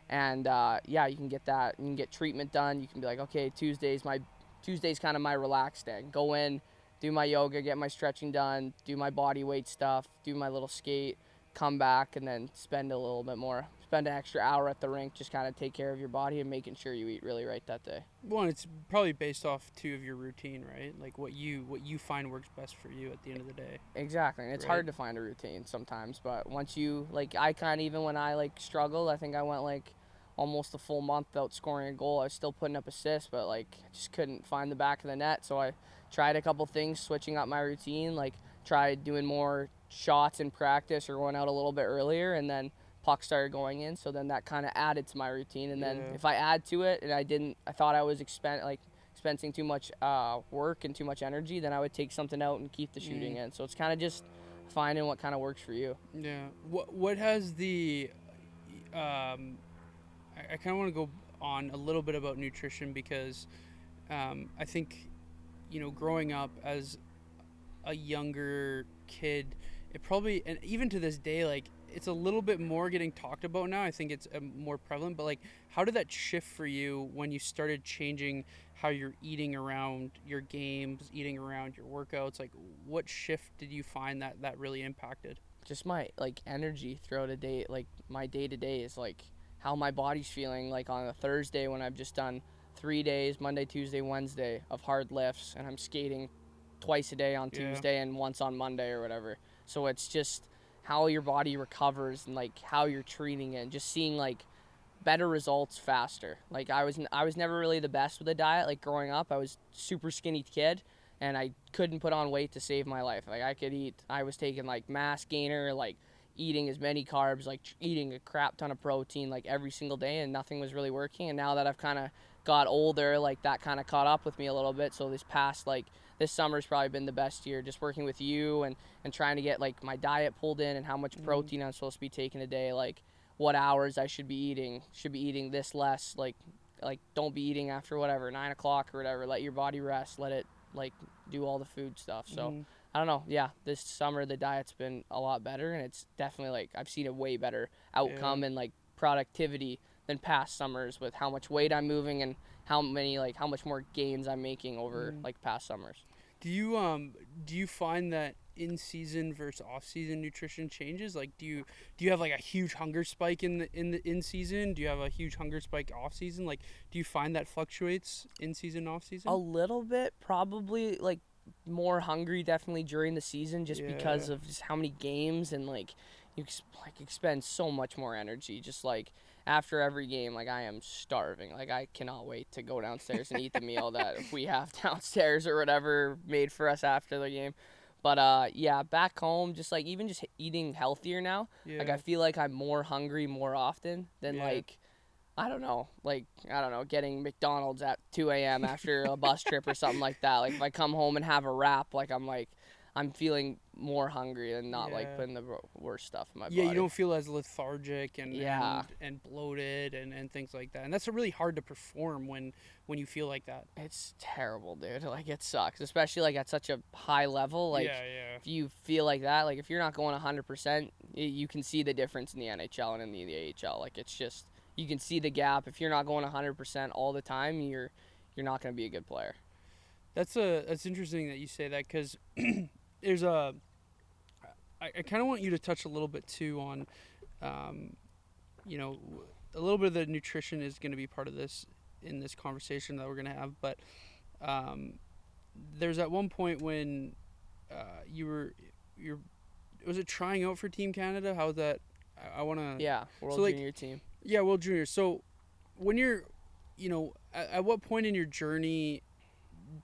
And you can get that. You can get treatment done. You can be like, okay, Tuesday's kind of my relaxed day. Go in, do my yoga, get my stretching done, do my body weight stuff, do my little skate, come back, and then spend an extra hour at the rink, just kind of take care of your body and making sure you eat really right that day. Well, it's probably based off too of your routine, right? Like what you find works best for you at the end of the day. Exactly, and it's hard to find a routine sometimes, but once you, like, I kind of, even when I like struggled, I think I went like almost a full month without scoring a goal. I was still putting up assists, but like I just couldn't find the back of the net. So I tried a couple things, switching up my routine, like tried doing more shots in practice or going out a little bit earlier, and then pucks started going in. So then that kind of added to my routine. And then if I add to it and I thought I was expensing too much work and too much energy, then I would take something out and keep the shooting in. So it's kind of just finding what kind of works for you. Yeah. What has the I kind of want to go on a little bit about nutrition because I think, growing up as a younger kid, it probably, and even to this day, like, it's a little bit more getting talked about now. I think it's more prevalent, but like, how did that shift for you when you started changing how you're eating around your games, eating around your workouts? Like, what shift did you find that really impacted? Just my like energy throughout a day, like my day to day is like how my body's feeling. Like on a Thursday when I've just done 3 days, Monday, Tuesday, Wednesday, of hard lifts, and I'm skating twice a day on Tuesday and once on Monday or whatever. So it's just how your body recovers and like how you're treating it, and just seeing like better results faster. Like I was never really the best with a diet. Like growing up, I was super skinny kid, and I couldn't put on weight to save my life. Like I was taking like mass gainer, like eating as many carbs, like eating a crap ton of protein like every single day, and nothing was really working. And now that I've kind of got older, like that kind of caught up with me a little bit. So this summer's probably been the best year, just working with you and trying to get like my diet pulled in and how much protein I'm supposed to be taking a day, like what hours I should be eating this less, like don't be eating after whatever 9 o'clock or whatever. Let your body rest, let it like do all the food stuff. So I don't know, yeah, this summer the diet's been a lot better, and it's definitely like I've seen a way better outcome and like productivity than past summers with how much weight I'm moving and how much more gains I'm making over like past summers. Do you find that in season versus off season nutrition changes? Like do you have like a huge hunger spike in the in season? Do you have a huge hunger spike off season? Like do you find that fluctuates in season off season? A little bit, probably like more hungry definitely during the season, just because Yeah. of just how many games, and like you expend so much more energy just like after every game. Like I am starving, like I cannot wait to go downstairs and eat the meal that we have downstairs or whatever made for us after the game. But yeah, back home, just like even just eating healthier now, like I Yeah. feel like I'm more hungry more often than Yeah. like I don't know, getting McDonald's at 2 a.m. after a bus trip or something like that. Like if I come home and have a wrap, I'm feeling more hungry and not like Yeah. putting the worst stuff in my Yeah, you body. don't feel as lethargic Yeah, and bloated and things like that. And that's really hard to perform when you feel like that. it's terrible, dude. Like it sucks, especially like at such a high level. Like Yeah, yeah. if you feel like that, like if you're not going 100%, you can see the difference in the NHL and in the AHL. Like it's just you can see the gap. If you're not going 100% all the time, you're not going to be a good player. That's interesting that you say that because there's a I kind of want you to touch a little bit too on, you know, a little bit of the nutrition is going to be part of this in this conversation that we're going to have. But there's at one point when you're was it trying out for Team Canada? How was that? I want to. Yeah, World So, like, Junior team. Yeah, World Junior. So when you're, at what point in your journey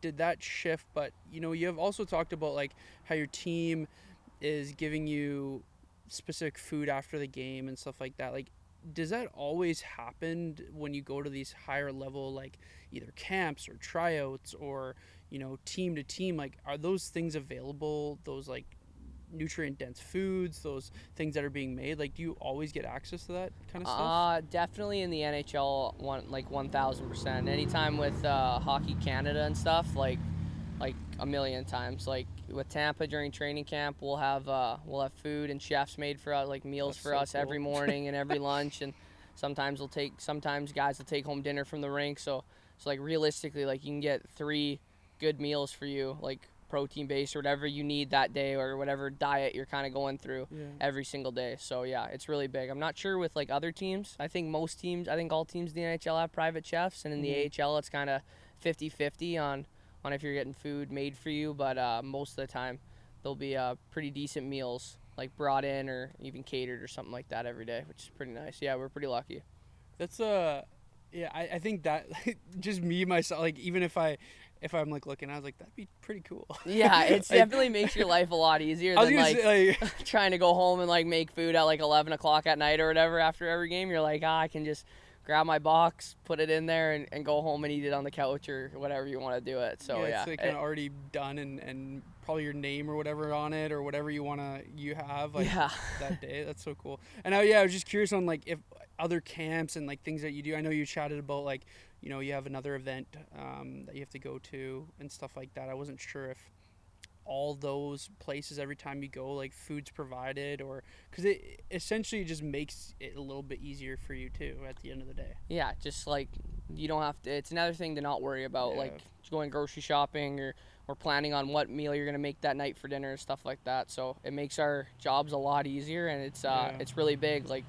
did that shift? But you have also talked about like how your team is giving you specific food after the game and stuff like that. Like, does that always happen when you go to these higher level, like either camps or tryouts or team to team? Like, are those things available? Those like nutrient dense foods, those things that are being made. Like, do you always get access to that kind of stuff? Definitely in the NHL, 1000%. Anytime with Hockey Canada and stuff, like a million times. Like with Tampa during training camp, we'll have food and chefs made for us, like meals That's for so us every cool. morning and every lunch, and sometimes guys will take home dinner from the rink. So like realistically, like you can get 3 good meals for you, like protein based or whatever you need that day or whatever diet you're kind of going through Yeah. every single day. So yeah, it's really big. I'm not sure with like other teams. I think all teams in the NHL have private chefs, and in the AHL it's kind of 50-50 on if you're getting food made for you, but most of the time there'll be pretty decent meals like brought in or even catered or something like that every day, which is pretty nice. Yeah, we're pretty lucky. That's yeah, I think that just me myself, like even if I'm like looking, I was like that'd be pretty cool. Yeah, it's Like, definitely makes your life a lot easier I was than gonna like say like trying to go home and like make food at like 11 o'clock at night or whatever after every game. You're like, I can just grab my box, put it in there, and go home and eat it on the couch or whatever you want to do it. So yeah, it's like kind of already done and probably your name or whatever on it or whatever you have like yeah. that day. That's so cool. And I was just curious on like if other camps and like things that you do. I know you chatted about like you have another event that you have to go to and stuff like that. I wasn't sure if all those places every time you go like food's provided or because it essentially just makes it a little bit easier for you too at the end of the day. Yeah, just like you don't have to. It's another thing to not worry about, Yeah. like going grocery shopping or planning on what meal you're gonna make that night for dinner and stuff like that. So it makes our jobs a lot easier, and it's really big. Like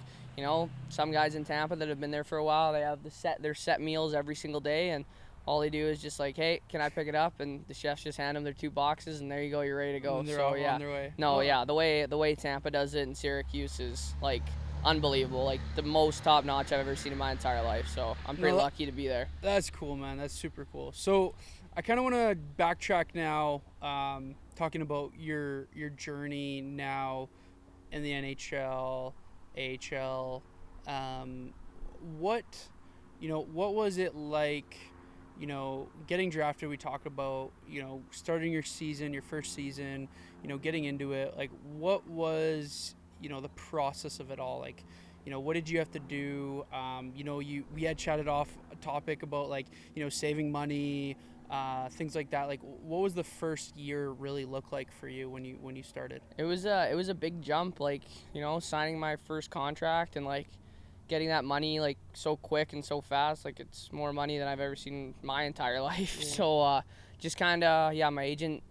some guys in Tampa that have been there for a while, they have their set meals every single day, and all they do is just like, hey, can I pick it up? And the chefs just hand them their 2 boxes, and there you go, you're ready to go. And they're So all yeah, on their way. no, Well, yeah, the way Tampa does it in Syracuse is like unbelievable, like the most top notch I've ever seen in my entire life. So I'm pretty No, lucky to be there. That's cool, man. That's super cool. So I kind of want to backtrack now, talking about your journey now in the NHL, AHL. What what was it like? Getting drafted. We talked about starting your season, your first season. Getting into it. Like, what was the process of it all? Like, what did you have to do? We had chatted off a topic about like saving money, things like that. Like, what was the first year really look like for you when you started? It was a big jump, like signing my first contract and like getting that money like so quick and so fast. Like it's more money than I've ever seen in my entire life. Yeah. So just kind of, yeah, my agent,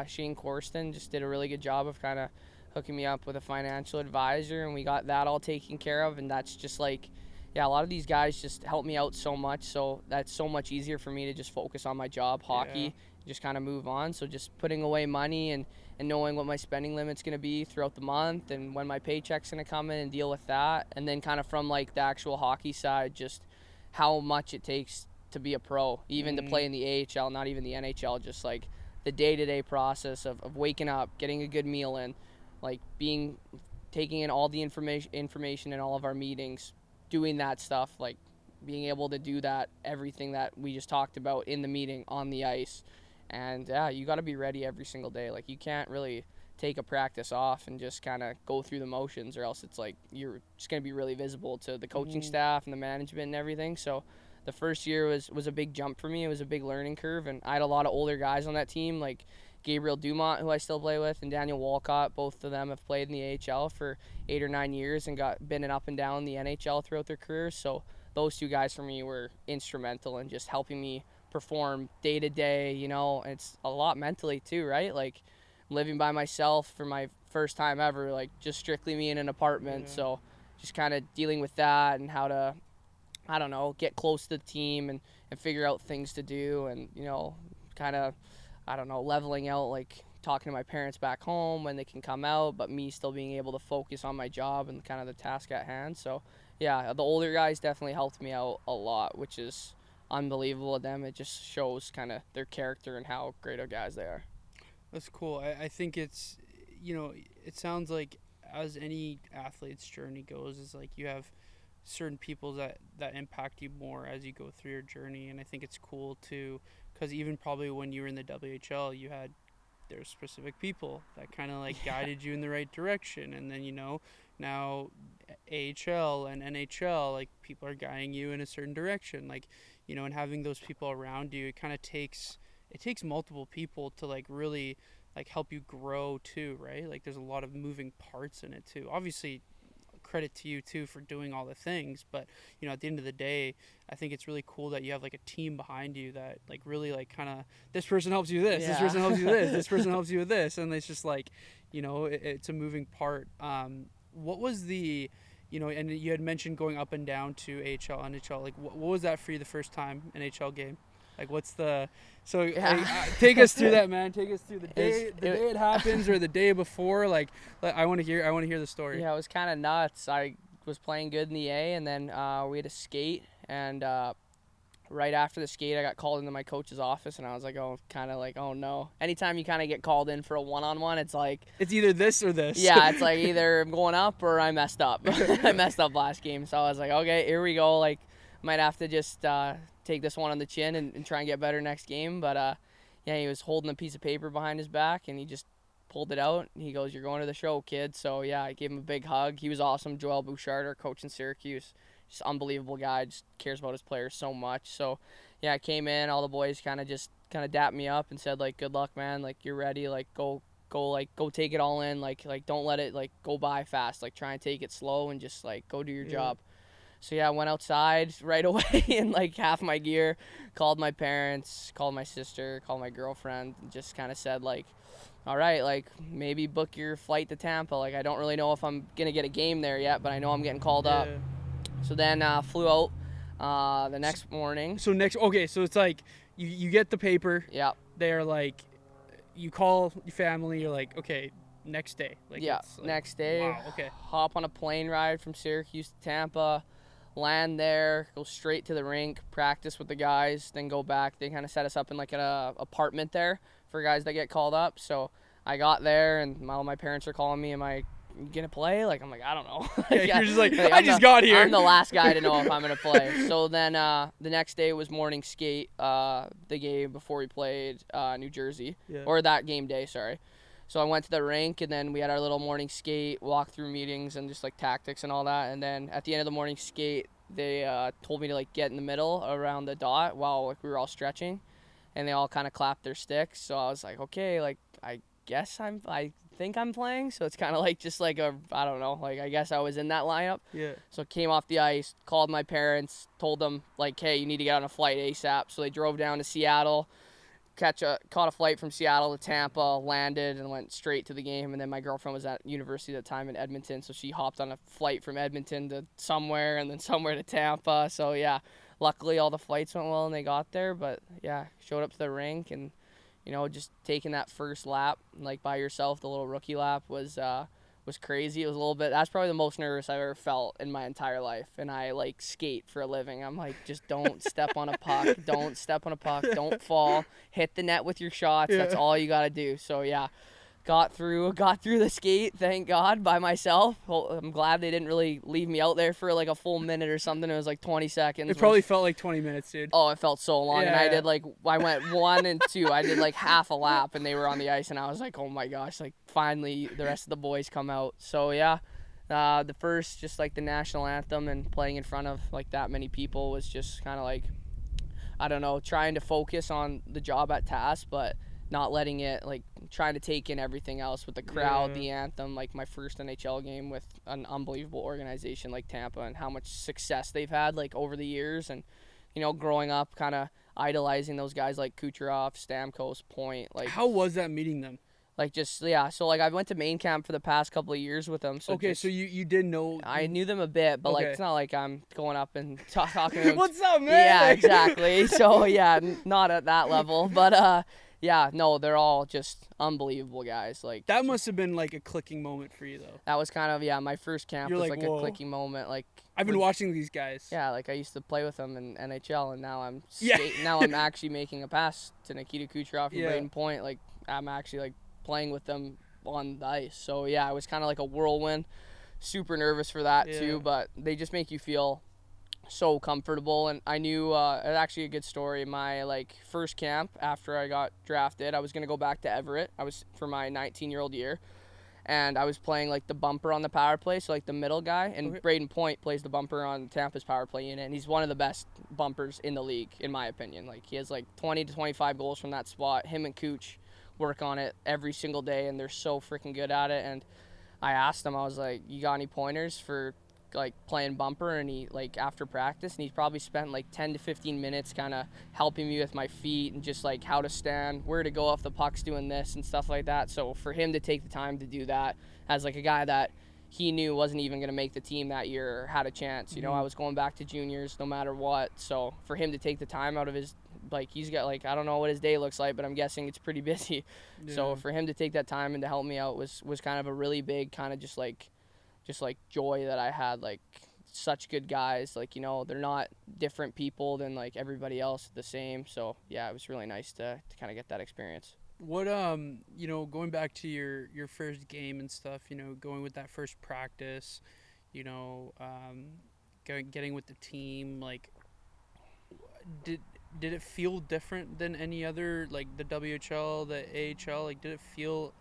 Shane Corsten, just did a really good job of kind of hooking me up with a financial advisor, and we got that all taken care of. And that's just like, yeah, a lot of these guys just help me out so much. So that's so much easier for me to just focus on my job, hockey, just kind of move on. So just putting away money and knowing what my spending limit's going to be throughout the month and when my paycheck's going to come in and deal with that. And then kind of from like the actual hockey side, just how much it takes to be a pro, even to play in the AHL, not even the NHL, just like the day-to-day process of waking up, getting a good meal in, like taking in all the information in all of our meetings, doing that stuff, like being able to do that, everything that we just talked about in the meeting on the ice. And yeah, you got to be ready every single day. Like you can't really take a practice off and just kind of go through the motions, or else it's like you're just going to be really visible to the coaching staff and the management and everything. So the first year was a big jump for me. It was a big learning curve, and I had a lot of older guys on that team, like Gabriel Dumont, who I still play with, and Daniel Walcott. Both of them have played in the AHL for 8 or 9 years and been up and down the NHL throughout their careers. So those two guys for me were instrumental in just helping me perform day to day, you know. And it's a lot mentally too, right? Like living by myself for my first time ever, like just strictly me in an apartment. So just kind of dealing with that and how to, I don't know, get close to the team and figure out things to do, and, you know, kind of, I don't know, leveling out, like talking to my parents back home when they can come out, but me still being able to focus on my job and kind of the task at hand. So yeah, the older guys definitely helped me out a lot, which is unbelievable of them. It just shows kind of their character and how great of guys they are. That's cool. I think it's, you know, it sounds like as any athlete's journey goes, is like you have certain people that impact you more as you go through your journey. And I think it's cool too, because even probably when you were in the WHL, you had, there's specific people that kind of like guided you in the right direction. And then, you know, now AHL and NHL, like people are guiding you in a certain direction, like, you know, and having those people around you, it kind of takes multiple people to like really like help you grow too, right? Like there's a lot of moving parts in it too. Obviously credit to you too for doing all the things, but you know, at the end of the day, I think it's really cool that you have like a team behind you that like really like kind of, this person helps you this, this person helps you this person helps you with this, and it's just like, you know, it's a moving part. What was the, you know, and you had mentioned going up and down to AHL, NHL, like what was that for you the first time NHL game? Like what's the, so like, take us through that, man. Take us through the day it happens or the day before. Like I want to hear the story. Yeah, it was kind of nuts. I was playing good in the A, and then we had a skate, and right after the skate, I got called into my coach's office, and I was like, oh no. Anytime you kind of get called in for a one-on-one, it's like, it's either this or this. Yeah, it's like either I'm going up or I messed up. I messed up last game, so I was like, okay, here we go. Like, might have to just take this one on the chin and try and get better next game. But yeah, he was holding a piece of paper behind his back, and he just pulled it out, and he goes, "You're going to the show, kid." So yeah, I gave him a big hug. He was awesome. Joel Bouchard, our coach in Syracuse, just unbelievable guy. Just cares about his players so much. So yeah, I came in. All the boys kind of dapped me up and said like, "Good luck, man. Like you're ready. Like go take it all in. Like don't let it like go by fast. Like try and take it slow and just like go do your job." So yeah, I went outside right away in like half my gear, called my parents, called my sister, called my girlfriend, and just kind of said like, all right, like maybe book your flight to Tampa. Like I don't really know if I'm going to get a game there yet, but I know I'm getting called up. So then flew out the next morning. So it's like you get the paper. Yeah. They're like, you call your family, you're like, okay, next day. Like, yeah, like, next day. Wow, okay. Hop on a plane ride from Syracuse to Tampa. Land there, go straight to the rink, practice with the guys, then go back. They kind of set us up in like an apartment there for guys that get called up. So I got there, and all my parents are calling me, am I going to play? Like, I'm like, I don't know. You're just like, I just got here. I'm the last guy to know if I'm going to play. So then the next day was morning skate, the game before we played New Jersey. Yeah. Or that game day, sorry. So I went to the rink, and then we had our little morning skate, walk-through meetings, and just, like, tactics and all that. And then at the end of the morning skate, they told me to, like, get in the middle around the dot while, like, we were all stretching. And they all kind of clapped their sticks. So I was like, okay, like, I guess I think I'm playing. So it's kind of like just like I don't know, like I guess I was in that lineup. Yeah. So came off the ice, called my parents, told them like, hey, you need to get on a flight ASAP. So they drove down to Seattle, caught a flight from Seattle to Tampa, landed, and went straight to the game. And then my girlfriend was at university at the time in Edmonton, so she hopped on a flight from Edmonton to somewhere and then somewhere to Tampa. So yeah, luckily all the flights went well and they got there. But yeah, showed up to the rink and just taking that first lap like by yourself, the little rookie lap was crazy. It was a little bit. That's probably the most nervous I've ever felt in my entire life. And I like skate for a living. I'm like, just don't step on a puck. Don't step on a puck. Don't fall. Hit the net with your shots. Yeah. That's all you gotta do. So yeah, got through the skate. Thank God by myself. Well, I'm glad they didn't really leave me out there for like a full minute or something. It was like 20 seconds. It probably felt like 20 minutes, dude. Oh, it felt so long. Yeah, And I yeah. did I went 1 and 2. I did like half a lap and they were on the ice and I was like, oh my gosh, like finally the rest of the boys come out. So yeah, the first, just like the national anthem and playing in front of like that many people was just kind of like, I don't know, trying to focus on the job at task, but not letting it, like trying to take in everything else with the crowd, the anthem, like my first NHL game with an unbelievable organization like Tampa and how much success they've had like over the years. And growing up kind of idolizing those guys like Kucherov, Stamkos, Point. Like, how was that meeting them? Like just, yeah, so like I went to main camp for the past couple of years with them. So Okay, so you did know. I knew them a bit, but like Okay. it's not like I'm going up and talking to them. What's up, man? Yeah, exactly. So yeah, not at that level, but yeah, no, they're all just unbelievable guys. Like That must have been like a clicking moment for you, though. that was kind of my first camp You're was like, like whoa. a clicking moment. Like I've been watching these guys. yeah, like I used to play with them in NHL, and now I'm Yeah. now I'm actually making a pass to Nikita Kucherov and Yeah. Braden Point. Like I'm actually like playing with them on the ice. So yeah, it was kind of like a whirlwind. Super nervous for that Yeah. too, but they just make you feel so comfortable. And I knew it's actually a good story. My like first camp after I got drafted, I was gonna go back to Everett. I was for my 19-year-old year. And I was playing like the bumper on the power play, so like the middle guy. And Okay. Braden Point plays the bumper on Tampa's power play unit, and he's one of the best bumpers in the league, in my opinion. Like he has like 20 to 25 goals from that spot. Him and Cooch work on it every single day, and they're so freaking good at it. And I asked him, I was like, "You got any pointers for like playing bumper?" And he like after practice, and he's probably spent like 10 to 15 minutes kind of helping me with my feet and just like how to stand, where to go if the puck's doing this and stuff like that. So for him to take the time to do that as like a guy that he knew wasn't even going to make the team that year or had a chance, I was going back to juniors no matter what. So for him to take the time out of his, like he's got like, I don't know what his day looks like, but I'm guessing it's pretty busy. Yeah. So for him to take that time and to help me out was kind of a really big kind of just like joy that I had. Like such good guys, like they're not different people than like everybody else, the same. So yeah, it was really nice to kind of get that experience. What going back to your first game and stuff, going with that first practice, getting with the team, like did it feel different than any other, like the WHL, the AHL? Like did it feel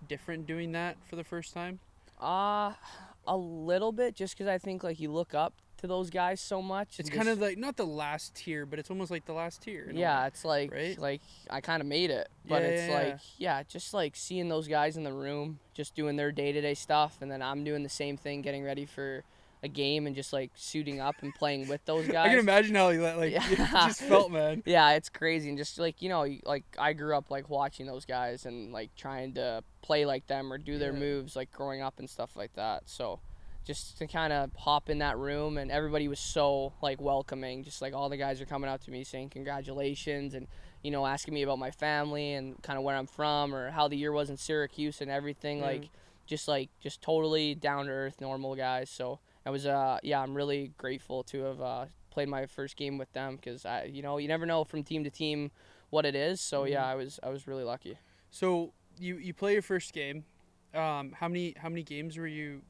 different doing that for the first time? A little bit, just because I think like you look up to those guys so much. It's kind of like not the last tier, but it's almost like the last tier. Yeah, it's like right? like I kind of made it, but Yeah, it's yeah, like just like seeing those guys in the room, just doing their day-to-day stuff, and then I'm doing the same thing, getting ready for a game and just like suiting up and playing with those guys. I can imagine how like Yeah. it just felt, man. Yeah, it's crazy. And just like like I grew up like watching those guys and like trying to play like them or do their Yeah. moves like growing up and stuff like that. So just to kind of hop in that room, and everybody was so like welcoming. Just like all the guys are coming up to me saying congratulations and asking me about my family and kind of where I'm from or how the year was in Syracuse and everything. Yeah. Just totally down to earth, normal guys. So I was I'm really grateful to have played my first game with them, because you never know from team to team what it is. So yeah, I was really lucky. So you play your first game. How many games were you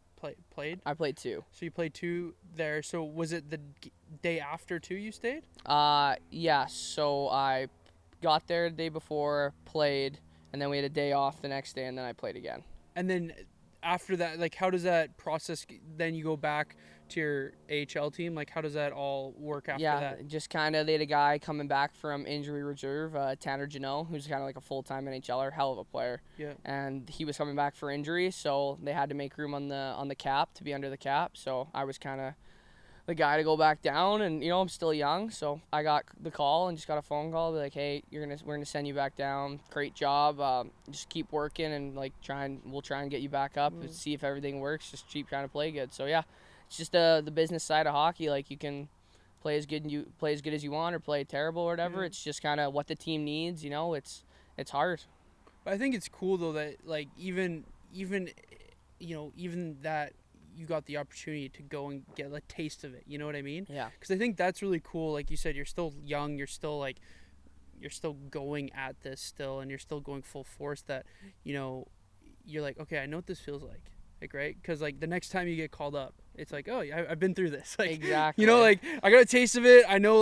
played? I played 2. So you played 2 there. So was it the day after 2 you stayed? Yeah. So I got there the day before, played, and then we had a day off the next day, and then I played again. And then after that, like how does that process? Then you go back to your AHL team? Like, how does that all work after Yeah, that? just kind of they had a guy coming back from injury reserve, Tanner Janot, who's kind of like a full-time NHLer, hell of a player. Yeah. And he was coming back for injury, so they had to make room on the cap to be under the cap. So I was kind of the guy to go back down, and I'm still young, so I got the call and just got a phone call, be like, hey, we're gonna send you back down. Great job. Just keep working and like we'll try and get you back up and see if everything works. Just keep trying to play good. So yeah, it's just the business side of hockey. Like you can play as good as you want or play terrible or whatever. Yeah. It's just kind of what the team needs. It's hard. I think it's cool though that like even even that you got the opportunity to go and get a taste of it. You know what I mean? Yeah. Because I think that's really cool. Like you said, you're still young. You're still going at this still, and you're still going full force. That you're like, okay, I know what this feels like. Like, right? Because like the next time you get called up, it's like, oh, I've been through this. Like, exactly. Like I got a taste of it. I know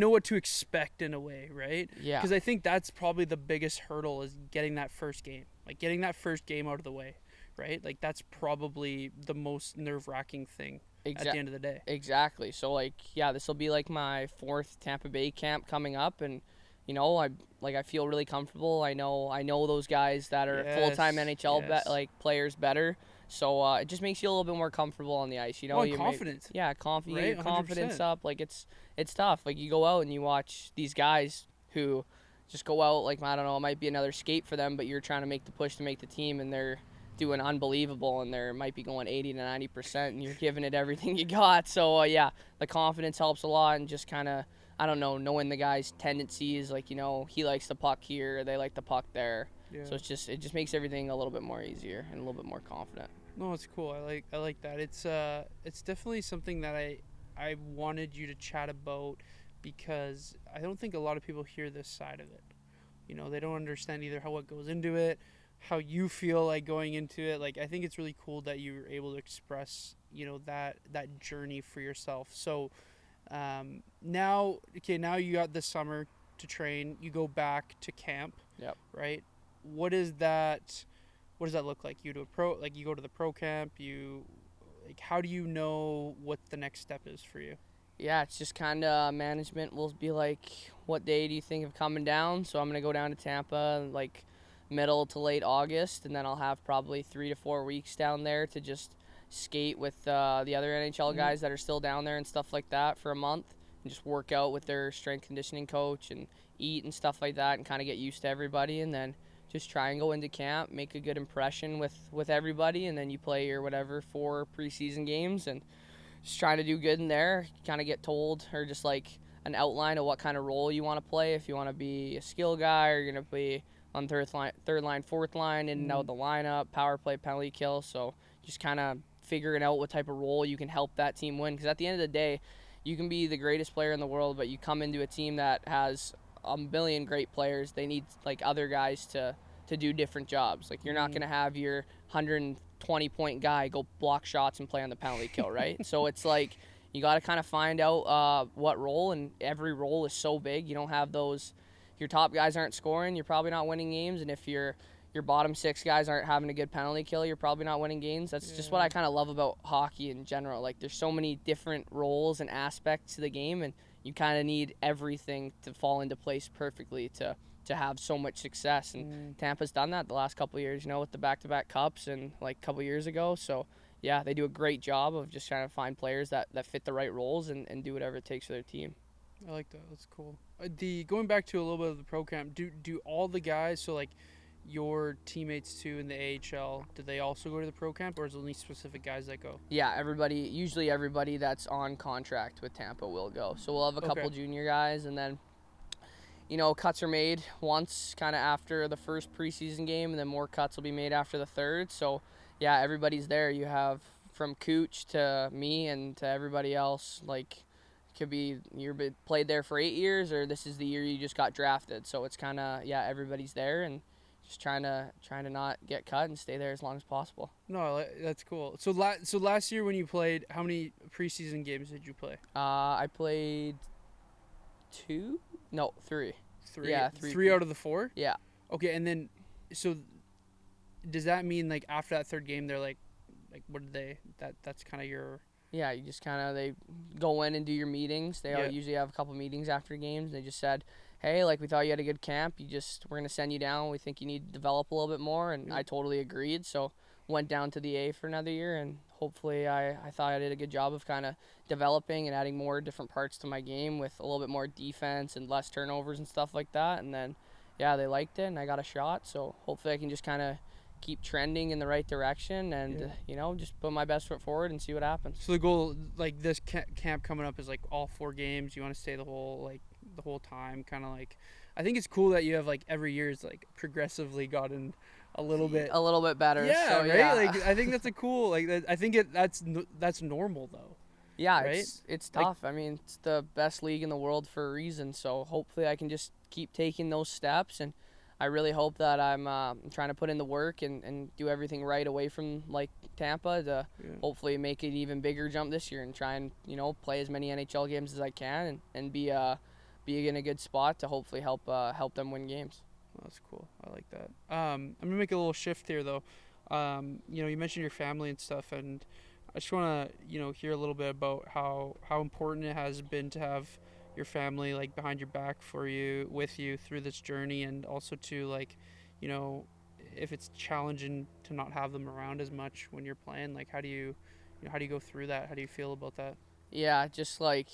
what to expect in a way, right? Yeah. Because I think that's probably the biggest hurdle is getting that first game. Like getting that first game out of the way, right? Like that's probably the most nerve-wracking thing at the end of the day. Exactly. So like, yeah, this will be like my 4th Tampa Bay camp coming up, and I feel really comfortable. I know those guys that are full-time NHL players better. So it just makes you a little bit more comfortable on the ice. Confident. Right? Confidence up. Like it's tough. Like you go out and you watch these guys who just go out like, I don't know, it might be another skate for them, but you're trying to make the push to make the team, and they're doing unbelievable, and they might be going 80 to 90%, and you're giving it everything you got. So yeah, the confidence helps a lot, and just kind of, I don't know, knowing the guy's tendencies, like he likes the puck here, they like the puck there. Yeah. So it just makes everything a little bit more easier and a little bit more confident. No, it's cool. I like that. It's definitely something that I wanted you to chat about, because I don't think a lot of people hear this side of it. They don't understand either what goes into it, how you feel like going into it. Like I think it's really cool that you were able to express that journey for yourself. So now you got this summer to train. You go back to camp. Yep. Right. What does that look like? You go to the pro camp. How do you know what the next step is for you? Yeah, it's just kind of management will be like, what day do you think of coming down? So I'm going to go down to Tampa like middle to late August, and then I'll have probably 3 to 4 weeks down there to just skate with the other NHL guys that are still down there and stuff like that for a month, and just work out with their strength conditioning coach and eat and stuff like that, and kind of get used to everybody, and then just try and go into camp, make a good impression with everybody, and then you play your 4 preseason games, and just trying to do good in there. Kind of get told, or just like an outline of what kind of role you want to play. If you want to be a skill guy, or you're going to be on third line, fourth line, in and out of the lineup, power play, penalty kill. So just kind of figuring out what type of role you can help that team win. Because at the end of the day, you can be the greatest player in the world, but you come into a team that has a million great players. They need like other guys to do different jobs. Like you're not going to have your 120-point guy go block shots and play on the penalty kill, right? So it's like you got to kind of find out what role, and every role is so big. You don't have those. If your top guys aren't scoring, you're probably not winning games, and if your bottom 6 guys aren't having a good penalty kill, you're probably not winning games. That's just what I kind of love about hockey in general. Like there's so many different roles and aspects to the game, and you kind of need everything to fall into place perfectly to have so much success. And Tampa's done that the last couple of years, with the back-to-back cups and like a couple of years ago. So yeah, they do a great job of just trying to find players that fit the right roles and do whatever it takes for their team. I like that. That's cool. Going back to a little bit of the pro camp, do all the guys, so like your teammates too in the AHL, do they also go to the pro camp, or is it only specific guys that go? Yeah, usually everybody that's on contract with Tampa will go. So we'll have a couple junior guys, and then cuts are made once kind of after the first preseason game, and then more cuts will be made after the third. So yeah, everybody's there. You have from Cooch to me and to everybody else. Like, could be you've played there for 8 years, or this is the year you just got drafted. So it's kind of, everybody's there, and just trying to not get cut and stay there as long as possible. No, that's cool. So last year when you played, how many preseason games did you play? I played 3. 3. Yeah, 3 out of the 4? Yeah. Okay, and then, so does that mean like after that third game they're like what did they? That's kind of your Yeah, you just kind of, they go in and do your meetings. They Yeah. usually have a couple meetings after games. They just said, hey, like, we thought you had a good camp. We're going to send you down. We think you need to develop a little bit more. And Yeah. I totally agreed. So went down to the A for another year. And hopefully I thought I did a good job of kind of developing and adding more different parts to my game with a little bit more defense and less turnovers and stuff like that. And then, yeah, they liked it and I got a shot. So hopefully I can just kind of keep trending in the right direction and just put my best foot forward and see what happens. So the goal, like this camp coming up, is like all 4 games. You want to stay the whole time, kind of like. I think it's cool that you have like every year's like progressively gotten a little bit better. Yeah, so, right. Yeah. Like I think that's a cool like. I think that's normal though. Yeah, right? It's tough. I mean, it's the best league in the world for a reason. So hopefully I can just keep taking those steps, and I really hope that I'm trying to put in the work and do everything right away from like Tampa to hopefully make an even bigger jump this year and try and play as many NHL games as I can and be in a good spot to hopefully help them win games. Well, that's cool. I like that. I'm gonna make a little shift here though. You mentioned your family and stuff, and I just want to hear a little bit about how important it has been to have your family like behind your back with you through this journey, and also to like if it's challenging to not have them around as much when you're playing, like how do you go through that? How do you feel about that? Yeah, just like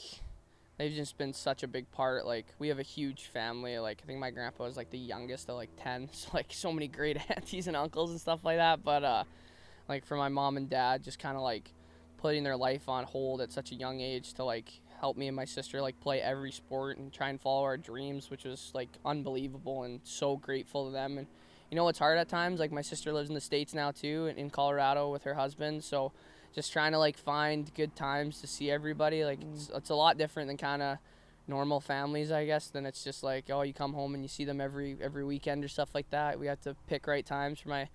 they've just been such a big part. Like we have a huge family. Like I think my grandpa was like the youngest of like 10, so like so many great aunties and uncles and stuff like that. But like for my mom and dad, just kind of like putting their life on hold at such a young age to like help me and my sister like play every sport and try and follow our dreams, which was like unbelievable, and so grateful to them. And it's hard at times. Like my sister lives in the States now too, in Colorado with her husband. So just trying to like find good times to see everybody. Like it's a lot different than kind of normal families, I guess. Then it's just like, oh, you come home and you see them every weekend or stuff like that. We have to pick right times for my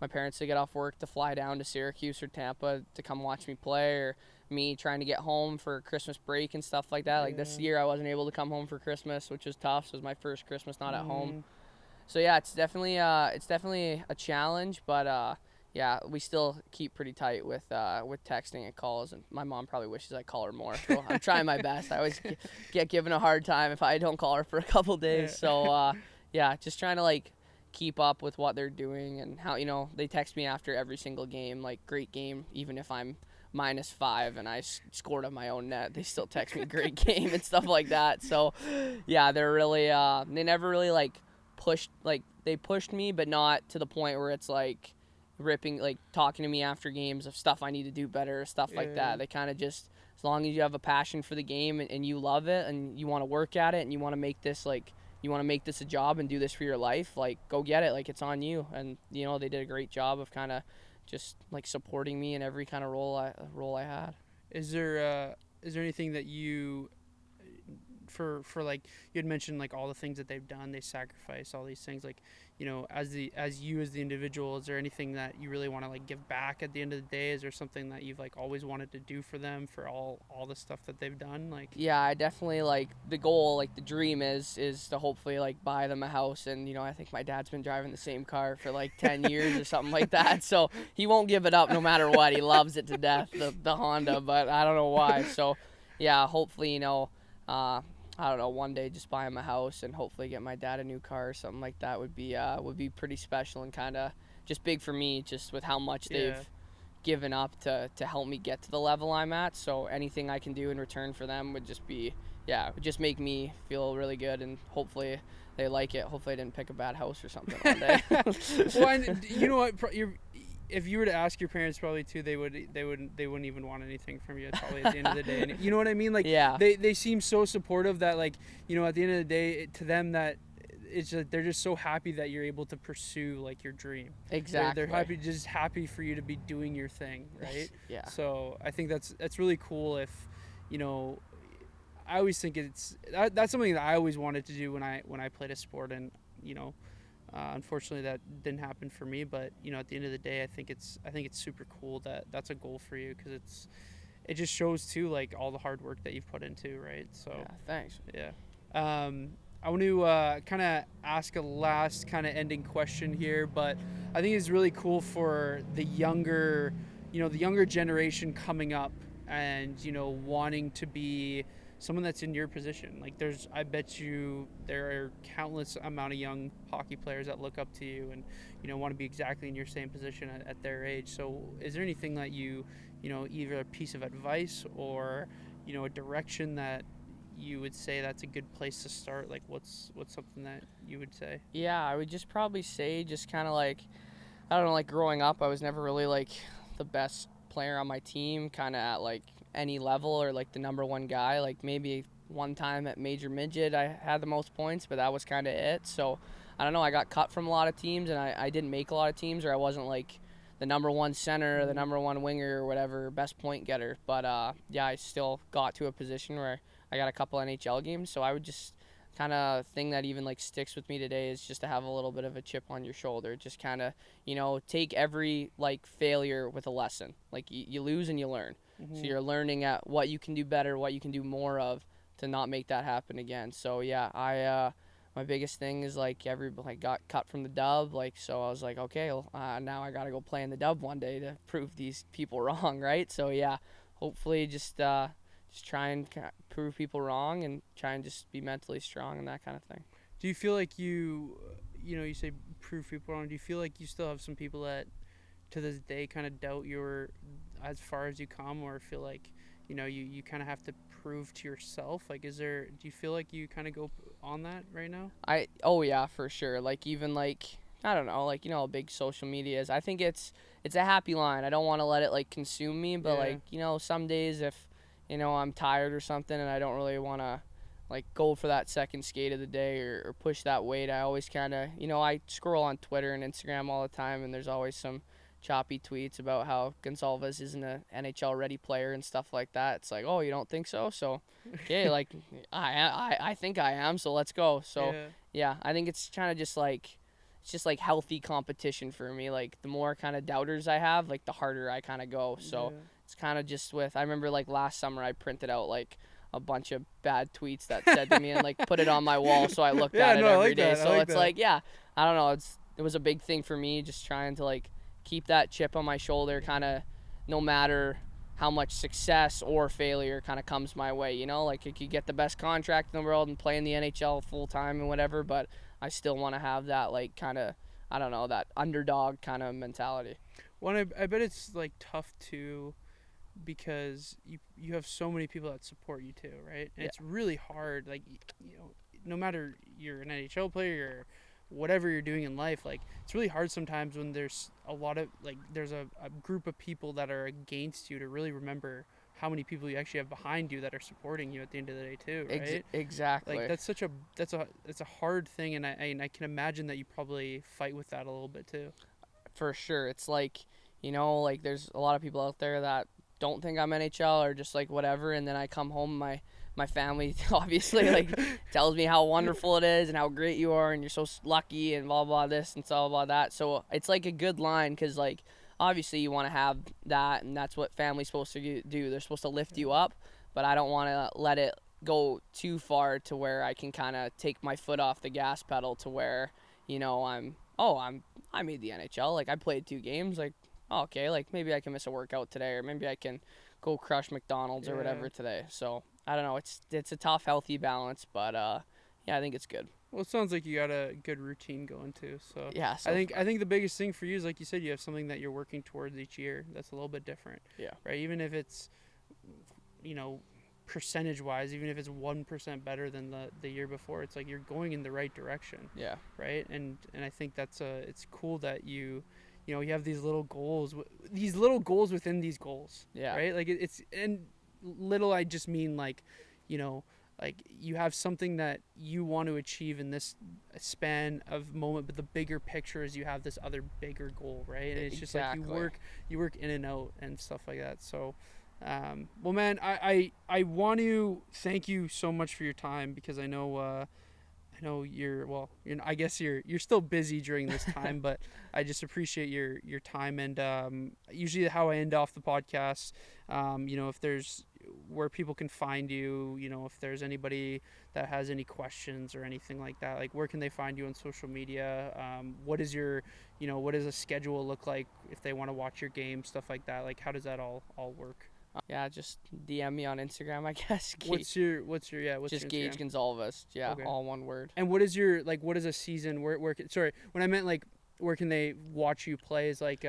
parents to get off work to fly down to Syracuse or Tampa to come watch me play, or me trying to get home for Christmas break and stuff like that. Like this year I wasn't able to come home for Christmas, which was tough. So it was my first Christmas not at home. So yeah, it's definitely a challenge, but yeah, we still keep pretty tight with texting and calls, and my mom probably wishes I call her more. So I'm trying my best. I always get given a hard time if I don't call her for a couple days. So yeah, just trying to like keep up with what they're doing and how they text me after every single game, like great game, even if I'm -5 and I scored on my own net, they still text me great game and stuff like that. So yeah, they're really they never really like they pushed me, but not to the point where it's like ripping, like talking to me after games of stuff I need to do better, stuff like that. They kind of just, as long as you have a passion for the game and you love it and you want to work at it and you want to make this a job and do this for your life, like go get it, like it's on you. And they did a great job of kind of just like supporting me in every kind of role I had. Is there anything that you for like you had mentioned like all the things that they've done, they sacrifice all these things, like as the individual, is there anything that you really want to like give back at the end of the day? Is there something that you've like always wanted to do for them for all the stuff that they've done? Like yeah, I definitely, like the goal, like the dream is to hopefully like buy them a house. And I think my dad's been driving the same car for like 10 years or something like that, so he won't give it up no matter what. He loves it to death, the Honda, but I don't know why. So yeah, hopefully I don't know, one day just buy him a house and hopefully get my dad a new car or something like that would be pretty special and kind of just big for me, just with how much they've given up to help me get to the level I'm at. So anything I can do in return for them would just make me feel really good, and hopefully they like it. Hopefully I didn't pick a bad house or something one day. Well, and you know what? If you were to ask your parents, probably too, they wouldn't even want anything from you probably at the end of the day. And you know what I mean? Like they seem so supportive that like at the end of the day, to them that it's just, they're just so happy that you're able to pursue like your dream. Exactly. They're happy for you to be doing your thing, right? Yeah. So I think that's really cool. If I always think that's something that I always wanted to do when I played a sport, and unfortunately that didn't happen for me, but at the end of the day, I think it's super cool that that's a goal for you, because it just shows too like all the hard work that you've put into, right? So yeah, thanks. Yeah. I want to kind of ask a last kind of ending question here, but I think it's really cool for the younger generation coming up and wanting to be someone that's in your position. Like I bet you there are countless amount of young hockey players that look up to you and want to be exactly in your same position at their age. So is there anything that either a piece of advice or a direction that you would say that's a good place to start? Like what's something that you would say? Yeah, I would just probably say just kind of like, I don't know, like growing up, I was never really like the best player on my team, kind of at like any level or like the number one guy. Like maybe one time at major midget, I had the most points, but that was kind of it. So I don't know, I got cut from a lot of teams and I didn't make a lot of teams, or I wasn't like the number one center or the number one winger or whatever, best point getter. But yeah, I still got to a position where I got a couple NHL games. So I would just kind of thing that even like sticks with me today is just to have a little bit of a chip on your shoulder. Just kind of, take every like failure with a lesson. Like you lose and you learn. So you're learning at what you can do better, what you can do more of to not make that happen again. So yeah, my biggest thing is like got cut from the dub, like, so I was like, okay, well, now I gotta go play in the dub one day to prove these people wrong, right? So yeah, hopefully just try and prove people wrong and try and just be mentally strong and that kind of thing. Do you feel like you say prove people wrong? Do you feel like you still have some people that to this day kind of doubt your as far as you come, or feel like you kind of have to prove to yourself? Like, do you feel like you kind of go on that right now? Oh yeah, for sure. Like even like, I don't know, like how big social media is. I think it's a happy line. I don't want to let it like consume me, but like some days if I'm tired or something and I don't really want to like go for that second skate of the day or push that weight, I always kind of I scroll on Twitter and Instagram all the time, and there's always some choppy tweets about how Goncalves isn't a NHL ready player and stuff like that. It's like, oh, you don't think so? So, okay, like I think I am. So let's go. So yeah, I think it's kind of just like healthy competition for me. Like the more kind of doubters I have, like the harder I kind of go. So it's kind of just I remember like last summer I printed out like a bunch of bad tweets that said to me and like put it on my wall so I looked at it every day. So it's like, yeah, I don't know. It was a big thing for me, just trying to like keep that chip on my shoulder, kind of no matter how much success or failure kind of comes my way. Like you could get the best contract in the world and play in the NHL full time and whatever, but I still want to have that like kind of, I don't know, that underdog kind of mentality. Well, I bet it's like tough too, because you have so many people that support you too, right? And it's really hard, like no matter you're an NHL player or whatever you're doing in life, like it's really hard sometimes when there's a lot of like there's a group of people that are against you, to really remember how many people you actually have behind you that are supporting you at the end of the day too, right? Exactly. Like that's a hard thing, and I can imagine that you probably fight with that a little bit too. For sure. It's like like there's a lot of people out there that don't think I'm NHL or just like whatever, and then I come home, my family obviously like tells me how wonderful it is and how great you are and you're so lucky and blah blah this and blah blah that. So it's like a good line, because like obviously you want to have that, and that's what family's supposed to do. They're supposed to lift you up, but I don't want to let it go too far to where I can kind of take my foot off the gas pedal to where I made the NHL, like I played 2 games, like okay, like maybe I can miss a workout today, or maybe I can go crush McDonald's or whatever today. So I don't know. It's a tough, healthy balance, but yeah, I think it's good. Well, it sounds like you got a good routine going too. So yeah, I think the biggest thing for you is, like you said, you have something that you're working towards each year that's a little bit different. Yeah. Right. Even if it's percentage wise, even if it's 1% better than the year before, it's like you're going in the right direction. Yeah. Right. And I think it's cool that you have these little goals within these goals. Yeah. Right. Like it's, and little, I just mean like, like you have something that you want to achieve in this span of moment, but the bigger picture is you have this other bigger goal, right? And it's just like you work in and out and stuff like that. So, well, man, I want to thank you so much for your time, because I know I guess you're still busy during this time, but I just appreciate your time. And usually how I end off the podcast, if there's where people can find you, if there's anybody that has any questions or anything like that, like where can they find you on social media? What does a schedule look like if they want to watch your game, stuff like that? Like how does that all work? Yeah, just DM me on Instagram, I guess. What's your Just your Gage Instagram? Concalves. Yeah, Okay. all one word. And what is your what is a season sorry, when I meant like where can they watch you play is like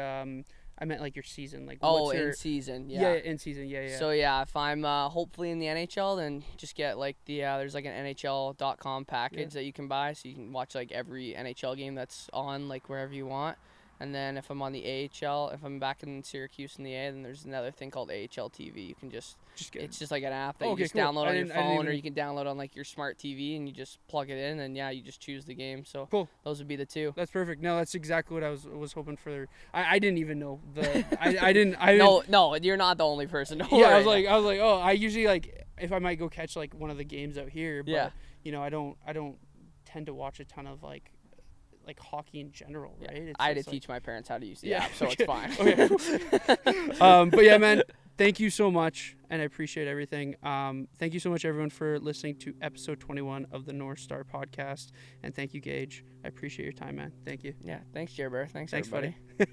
I meant like your season, like Oh, what's in your season, yeah, yeah. in season, yeah. So yeah, if I'm hopefully in the NHL, then just get like there's like an NHL.com package that you can buy, so you can watch like every NHL game that's on like wherever you want. And then if I'm on the AHL, if I'm back in Syracuse in the A, then there's another thing called AHL TV. You can just get it's just like an app that Oh, you okay, just cool. download on your I didn't phone, or even you can download on like your smart TV, and you just plug it in, and yeah, you just choose the game. So Cool. those would be the two. That's perfect. No, that's exactly what I was hoping for. I didn't even know the No, you're not the only person. Don't yeah, worry. I was like, oh, I usually like if I might go catch like one of the games out here, but Yeah. I don't tend to watch a ton of like hockey in general, right? Yeah. It's I had to just, teach my parents how to use the Yeah, app, so okay. it's fine. Okay. But yeah, man, thank you so much, and I appreciate everything. Thank you so much, everyone, for listening to episode 21 of the North Star podcast, and thank you, Gage. I appreciate your time, man. Thank you. Yeah, thanks, Jer Bear. Thanks Thanks, everybody. buddy.